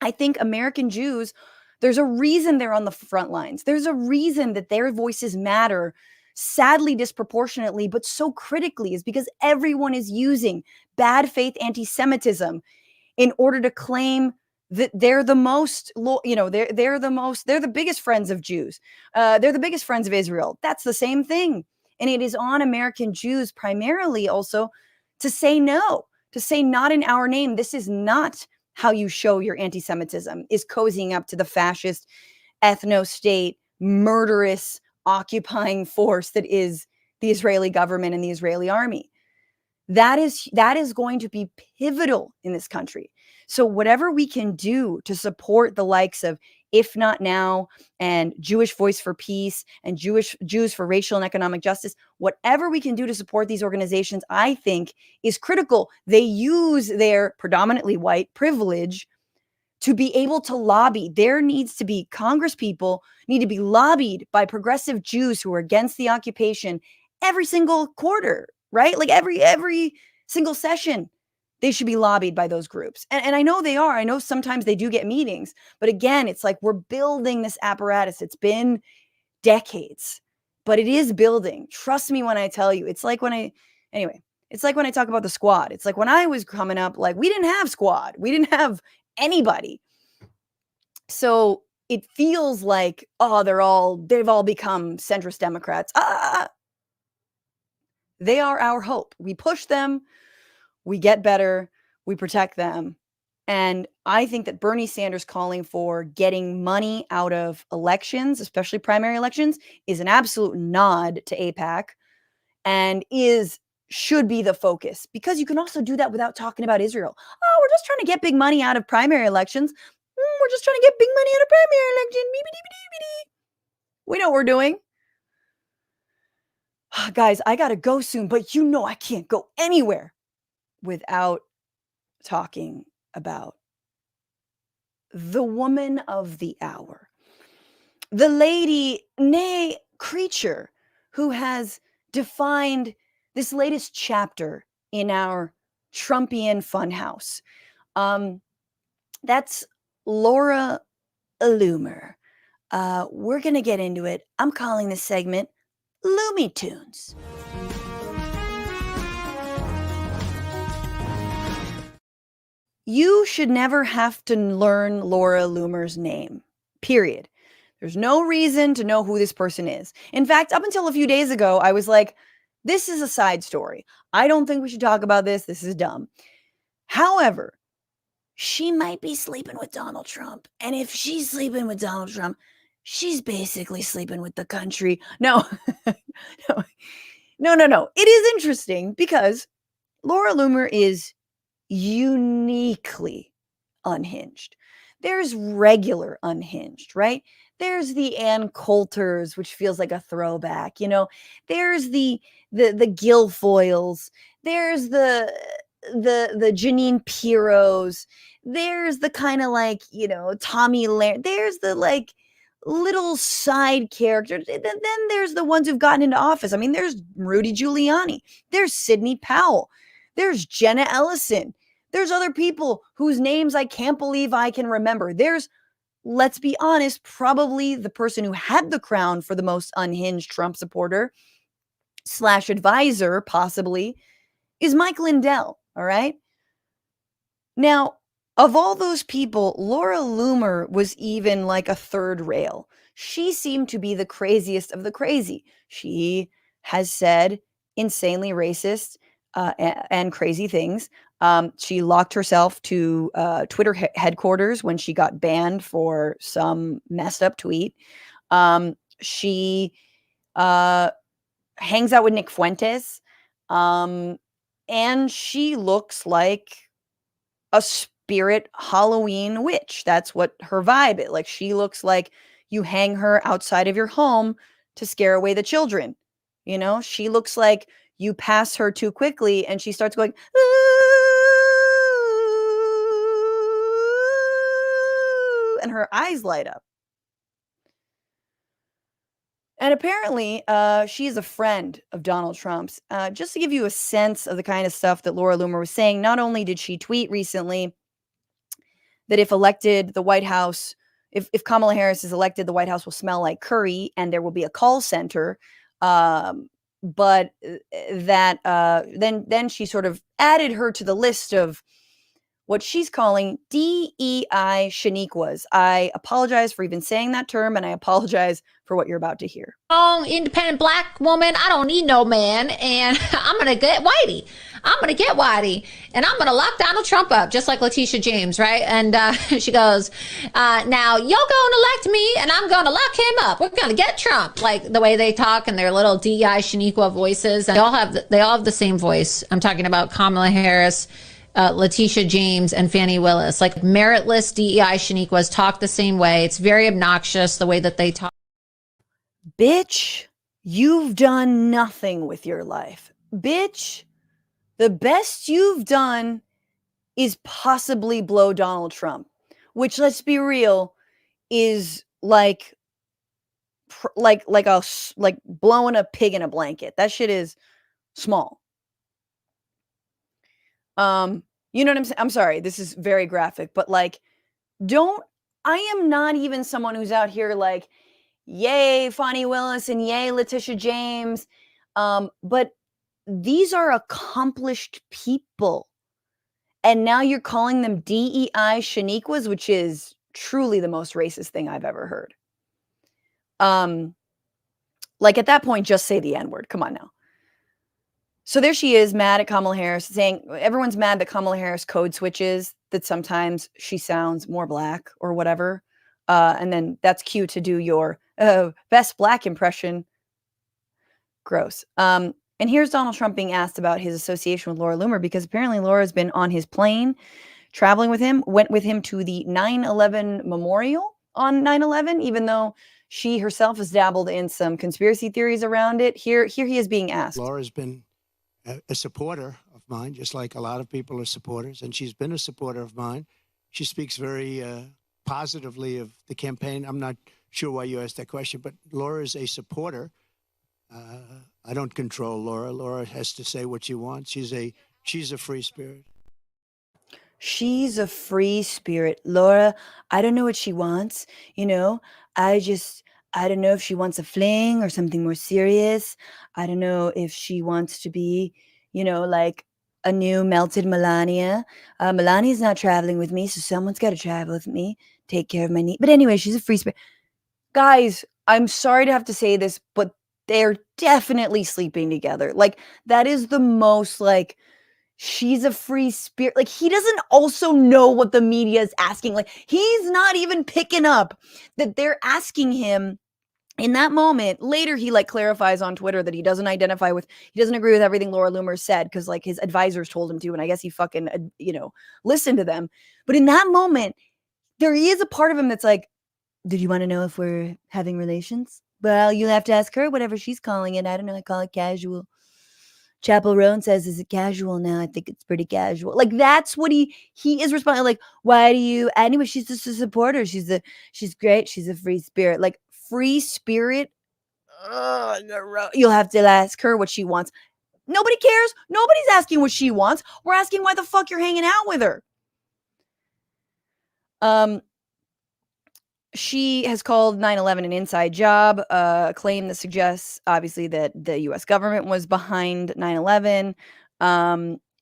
I think American Jews, there's a reason they're on the front lines. There's a reason that their voices matter, sadly disproportionately, but so critically, is because everyone is using bad faith anti-Semitism in order to claim that they're the most, they're the biggest friends of Jews. They're the biggest friends of Israel. That's the same thing. And it is on American Jews primarily also to say no, to say not in our name. This is not how you show your anti-Semitism, is cozying up to the fascist, ethno-state, murderous, occupying force that is the Israeli government and the Israeli army. That is going to be pivotal in this country. So whatever we can do to support the likes of If Not Now and Jewish Voice for Peace and Jews for Racial and Economic Justice, whatever we can do to support these organizations, I think is critical. They use their predominantly white privilege to be able to lobby. There needs to be Congress people need to be lobbied by progressive Jews who are against the occupation every single quarter, right? Like every single session. They should be lobbied by those groups. And I know they are. I know sometimes they do get meetings. But again, it's like we're building this apparatus. It's been decades, but it is building. Trust me when I tell you. It's like when I talk about the squad. It's like when I was coming up, like we didn't have squad. We didn't have anybody. So it feels like, they've all become centrist Democrats. They are our hope. We push them. We get better, we protect them, And I think that Bernie Sanders calling for getting money out of elections, especially primary elections, is an absolute nod to AIPAC and should be the focus, because you can also do that without talking about Israel. Oh, we're just trying to get big money out of primary elections. We're just trying to get big money out of primary elections. We know what we're doing. Guys, I got to go soon, but you know I can't go anywhere without talking about the woman of the hour, the lady, nay, creature, who has defined this latest chapter in our Trumpian funhouse. That's Laura Loomer. We're going to get into it. I'm calling this segment Loomey Tunes. You should never have to learn Laura Loomer's name, period. There's no reason to know who this person is. In fact, up until a few days ago, I was like, this is a side story. I don't think we should talk about this. This is dumb. However, she might be sleeping with Donald Trump. And if she's sleeping with Donald Trump, she's basically sleeping with the country. No. It is interesting because Laura Loomer is uniquely unhinged. There's regular unhinged, right? There's the Ann Coulters, which feels like a throwback, There's the Guilfoyles. There's the Janine Pirros. There's the kind of like, Tommy Lahren. There's the like little side characters. Then there's the ones who've gotten into office. I mean, there's Rudy Giuliani. There's Sidney Powell. There's Jenna Ellison. There's other people whose names I can't believe I can remember. There's, let's be honest, probably the person who had the crown for the most unhinged Trump supporter / advisor, possibly, is Mike Lindell. All right. Now, of all those people, Laura Loomer was even like a third rail. She seemed to be the craziest of the crazy. She has said insanely racist and crazy things. She locked herself to Twitter headquarters when she got banned for some messed up tweet. She hangs out with Nick Fuentes. And she looks like a spirit Halloween witch. That's what her vibe is. Like, she looks like you hang her outside of your home to scare away the children. She looks like you pass her too quickly and she starts going, ooh, and her eyes light up. And apparently, she is a friend of Donald Trump's. Just to give you a sense of the kind of stuff that Laura Loomer was saying, not only did she tweet recently that if elected, the White House, if Kamala Harris is elected, the White House will smell like curry and there will be a call center. But then she sort of added her to the list of what she's calling DEI Shaniquas. I apologize for even saying that term, and I apologize for what you're about to hear. Independent black woman, I don't need no man, and I'm going to get Whitey. And I'm going to lock Donald Trump up, just like Letitia James, right? And she goes, now you're going to elect me, and I'm going to lock him up. We're going to get Trump. Like the way they talk and their little DEI Shaniqua voices. And they all have the same voice. I'm talking about Kamala Harris, Letitia James, and Fannie Willis. Like meritless DEI Shaniquas talk the same way. It's very obnoxious the way that they talk. Bitch, you've done nothing with your life. Bitch, the best you've done is possibly blow Donald Trump, which, let's be real, is like blowing a pig in a blanket. That shit is small. You know what I'm saying? I'm sorry, this is very graphic, but like, I am not even someone who's out here like, yay, Fannie Willis and yay, Letitia James. But these are accomplished people. And now you're calling them DEI Shaniquas, which is truly the most racist thing I've ever heard. Like at that point, just say the N-word. Come on now. So there she is, mad at Kamala Harris, saying everyone's mad that Kamala Harris code switches, that sometimes she sounds more black or whatever. And then that's cute to do your best black impression. Gross. And here's Donald Trump being asked about his association with Laura Loomer, because apparently Laura's been on his plane, traveling with him, went with him to the 9/11 memorial on 9/11, even though she herself has dabbled in some conspiracy theories around it. Here he is being asked. Laura's been a supporter of mine, just like a lot of people are supporters, and she's been a supporter of mine. She speaks very positively of the campaign. I'm not sure why you asked that question, but Laura is a supporter. I don't control Laura. Laura has to say what she wants. She's a free spirit. She's a free spirit. Laura, I don't know what she wants. I don't know if she wants a fling or something more serious. I don't know if she wants to be, like a new melted Melania. Melania's not traveling with me, so someone's got to travel with me, take care of my needs. But anyway, she's a free spirit. Guys, I'm sorry to have to say this, but they're definitely sleeping together. Like, that is the most, like, she's a free spirit. Like, he doesn't also know what the media is asking. Like, he's not even picking up that they're asking him in that moment. Later, he clarifies on Twitter that he doesn't agree with everything Laura Loomer said, because his advisors told him to, and I guess he fucking, listened to them. But in that moment, there is a part of him that's like, did you want to know if we're having relations? Well, you'll have to ask her, whatever she's calling it. I don't know. I call it casual. Chapel Roan says, is it casual now? I think it's pretty casual. Like, that's what he is responding. Like, why do you? Anyway, she's just a supporter. She's great. She's a free spirit. Like, free spirit. You'll have to ask her what she wants. Nobody cares. Nobody's asking what she wants. We're asking why the fuck you're hanging out with her. She has called 9/11 an inside job, a claim that suggests, obviously, that the U.S. government was behind 9/11,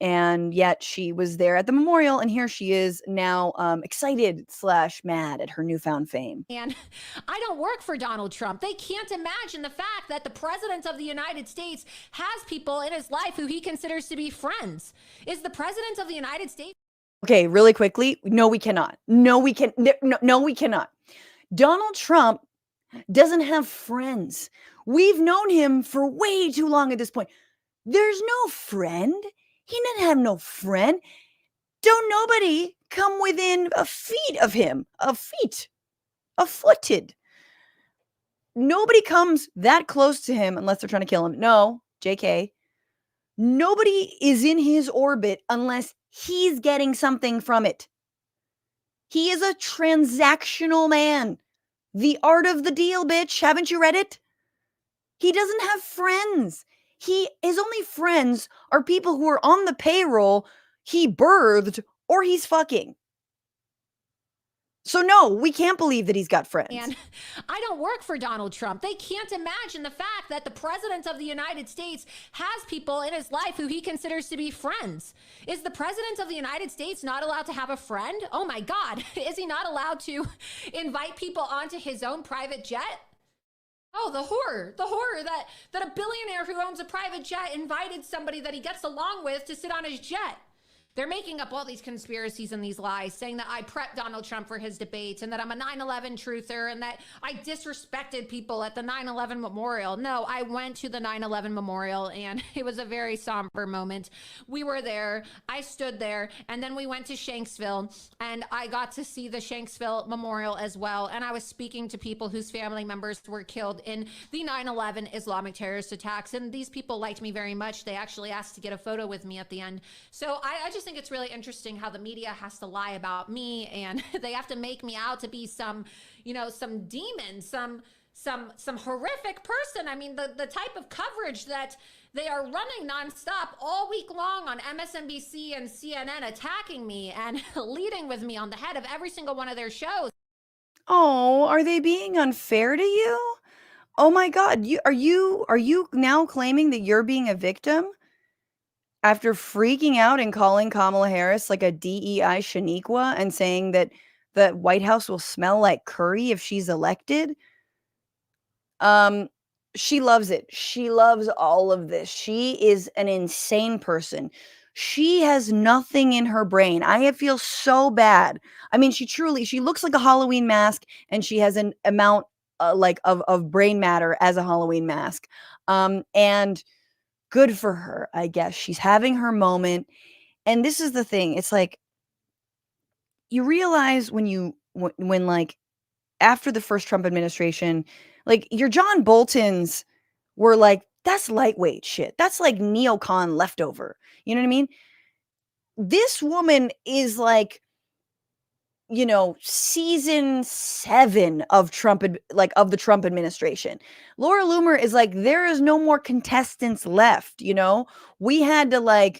and yet she was there at the memorial, and here she is now excited / mad at her newfound fame. And I don't work for Donald Trump. They can't imagine the fact that the president of the United States has people in his life who he considers to be friends. Is the president of the United States... Okay, really quickly. No, we cannot. No, we cannot. Donald Trump doesn't have friends. We've known him for way too long at this point. There's no friend. He doesn't have no friend. Don't nobody come within a feet of him. A footed. Nobody comes that close to him unless they're trying to kill him. No, JK. Nobody is in his orbit unless he's getting something from it. He is a transactional man. The art of the deal, bitch. Haven't you read it? He doesn't have friends. His only friends are people who are on the payroll he birthed or he's fucking. So no, we can't believe that he's got friends. And I don't work for Donald Trump. They can't imagine the fact that the president of the United States has people in his life who he considers to be friends. Is the president of the United States not allowed to have a friend? Oh my God. Is he not allowed to invite people onto his own private jet? Oh, the horror that a billionaire who owns a private jet invited somebody that he gets along with to sit on his jet. They're making up all these conspiracies and these lies, saying that I prepped Donald Trump for his debates and that I'm a 9/11 truther and that I disrespected people at the 9/11 memorial. No, I went to the 9/11 memorial and it was a very somber moment. We were there, I stood there, and then we went to Shanksville and I got to see the Shanksville memorial as well. And I was speaking to people whose family members were killed in the 9/11 Islamic terrorist attacks. And these people liked me very much. They actually asked to get a photo with me at the end. So I just think it's really interesting how the media has to lie about me and they have to make me out to be some demon, some horrific person. I mean, the type of coverage that they are running nonstop all week long on MSNBC and CNN, attacking me and leading with me on the head of every single one of their shows. Oh, are they being unfair to you? Oh my God, are you now claiming that you're being a victim? After freaking out and calling Kamala Harris like a DEI Shaniqua and saying that the White House will smell like curry if she's elected. She loves it. She loves all of this. She is an insane person. She has nothing in her brain. I feel so bad. I mean, she looks like a Halloween mask, and she has an amount of brain matter as a Halloween mask. And good for her, I guess. She's having her moment. And this is the thing. It's like, you realize when like after the first Trump administration, like your John Boltons were like, that's lightweight shit. That's like neocon leftover. You know what I mean? This woman is like, season 7 of of the Trump administration. Laura Loomer is like, there is no more contestants left. We had to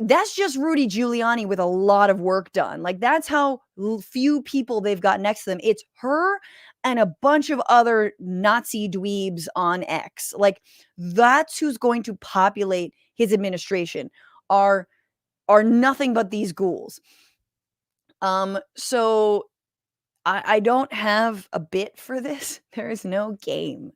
that's just Rudy Giuliani with a lot of work done. Like, that's how few people they've got next to them. It's her and a bunch of other Nazi dweebs on X. Like, that's who's going to populate his administration are nothing but these ghouls. So I don't have a bit for this. There is no game.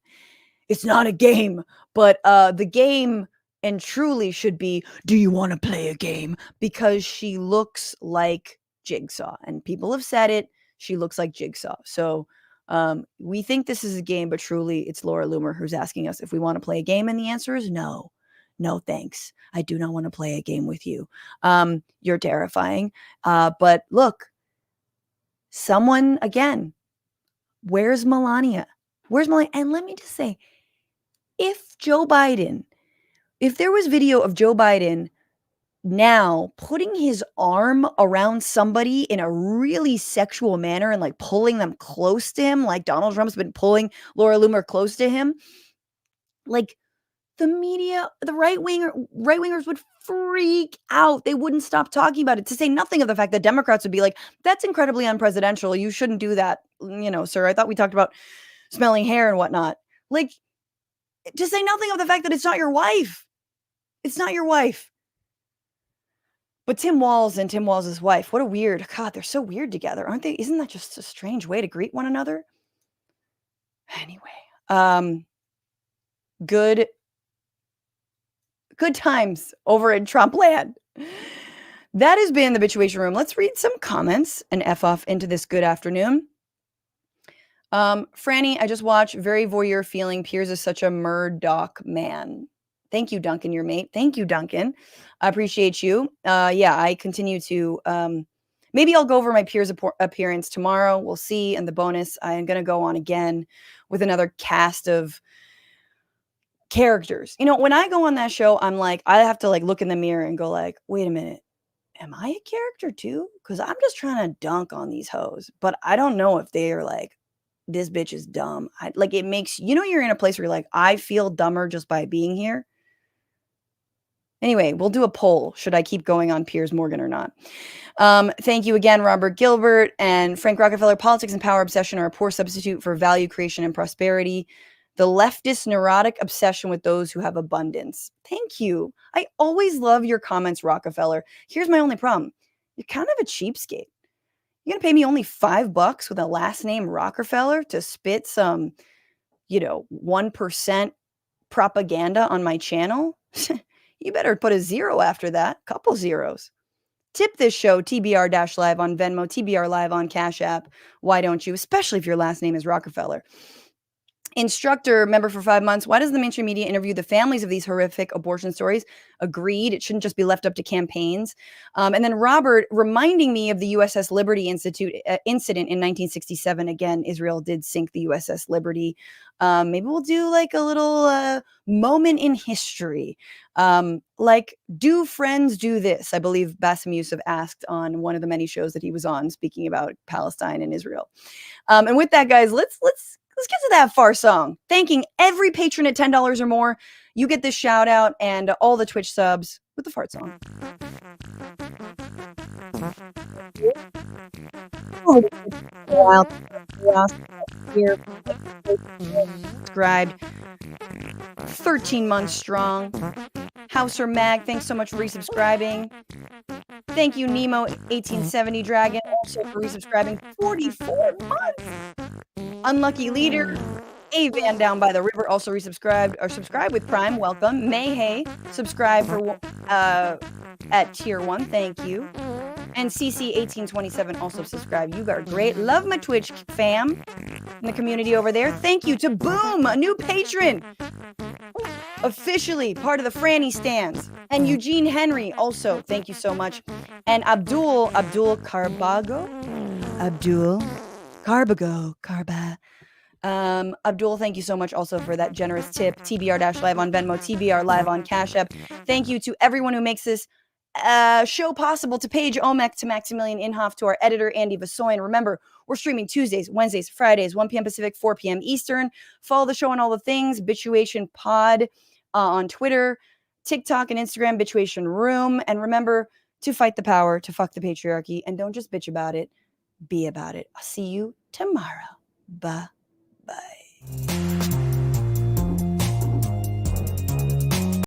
It's not a game, but the game and truly should be, do you want to play a game? Because she looks like Jigsaw, and people have said it. She looks like Jigsaw. So we think this is a game, but truly it's Laura Loomer who's asking us if we want to play a game. And the answer is no. No, thanks. I do not want to play a game with you. You're terrifying. But look, someone, again, where's Melania? Where's Melania? And let me just say, if there was video of Joe Biden now putting his arm around somebody in a really sexual manner and like pulling them close to him, like Donald Trump's been pulling Laura Loomer close to him, like the media, the right-wingers would freak out. They wouldn't stop talking about it, to say nothing of the fact that Democrats would be like, that's incredibly unpresidential. You shouldn't do that. Sir, I thought we talked about smelling hair and whatnot. Like, to say nothing of the fact that it's not your wife. It's not your wife. But Tim Walz and Tim Walz's wife, what a weird, God, they're so weird together, aren't they? Isn't that just a strange way to greet one another? Anyway, good times over in Trump land. That has been the Bitchuation Room. Let's read some comments and F off into this good afternoon. Franny, I just watched. Very voyeur feeling. Piers is such a Murdoch man. Thank you, Duncan, your mate. Thank you, Duncan. I appreciate you. Yeah, I continue to, maybe I'll go over my Piers appearance tomorrow. We'll see. And the bonus, I'm going to go on again with another cast of characters. When I go on that show, I'm like, I have to like look in the mirror and go like, wait a minute, am I a character too? Because I'm just trying to dunk on these hoes, but I don't know if they are like, this bitch is dumb. It makes, you're in a place where you're like, I feel dumber just by being here. Anyway, we'll do a poll. Should I keep going on Piers Morgan or not? Thank you again, Robert Gilbert and Frank Rockefeller. Politics and power obsession are a poor substitute for value creation and prosperity. The leftist neurotic obsession with those who have abundance. Thank you. I always love your comments, Rockefeller. Here's my only problem. You're kind of a cheapskate. You're going to pay me only $5 with a last name Rockefeller to spit some, 1% propaganda on my channel? You better put a 0 after that. Couple zeros. Tip this show, TBR-Live on Venmo, TBR Live on Cash App. Why don't you? Especially if your last name is Rockefeller. Instructor, member for 5 months. Why does the mainstream media interview the families of these horrific abortion stories? Agreed. It shouldn't just be left up to campaigns. And then Robert reminding me of the USS Liberty incident in 1967. Again, Israel did sink the USS Liberty. Maybe we'll do like a little moment in history. Like, do friends do this? I believe Bassem Youssef asked on one of the many shows that he was on, speaking about Palestine and Israel. And with that, guys, let's get to that far song. Thanking every patron at $10 or more. You get this shout out and all the Twitch subs with the fart song. Subscribed. 13 months strong. Hauser Mag, thanks so much for resubscribing. Thank you, Nemo1870 Dragon, also for resubscribing 44 months. Unlucky Leader, A Van down by the river also resubscribed or subscribed with Prime. Welcome. Mayhay, subscribe for at tier 1. Thank you. And CC1827 also subscribed. You are great. Love my Twitch fam in the community over there. Thank you to Boom, a new patron. Officially part of the Franny stands. And Eugene Henry also. Thank you so much. And Abdul Carbago. Abdul, thank you so much also for that generous tip. TBR-live on Venmo, TBR live on Cash App. Thank you to everyone who makes this show possible, to Paige Omek, to Maximilian Inhofe, to our editor, Andy Vasoyan. Remember, we're streaming Tuesdays, Wednesdays, Fridays, 1 p.m. Pacific, 4 p.m. Eastern. Follow the show on all the things, Bituation Pod on Twitter, TikTok, and Instagram, Bituation Room. And remember to fight the power, to fuck the patriarchy, and don't just bitch about it, be about it. I'll see you tomorrow. Bye.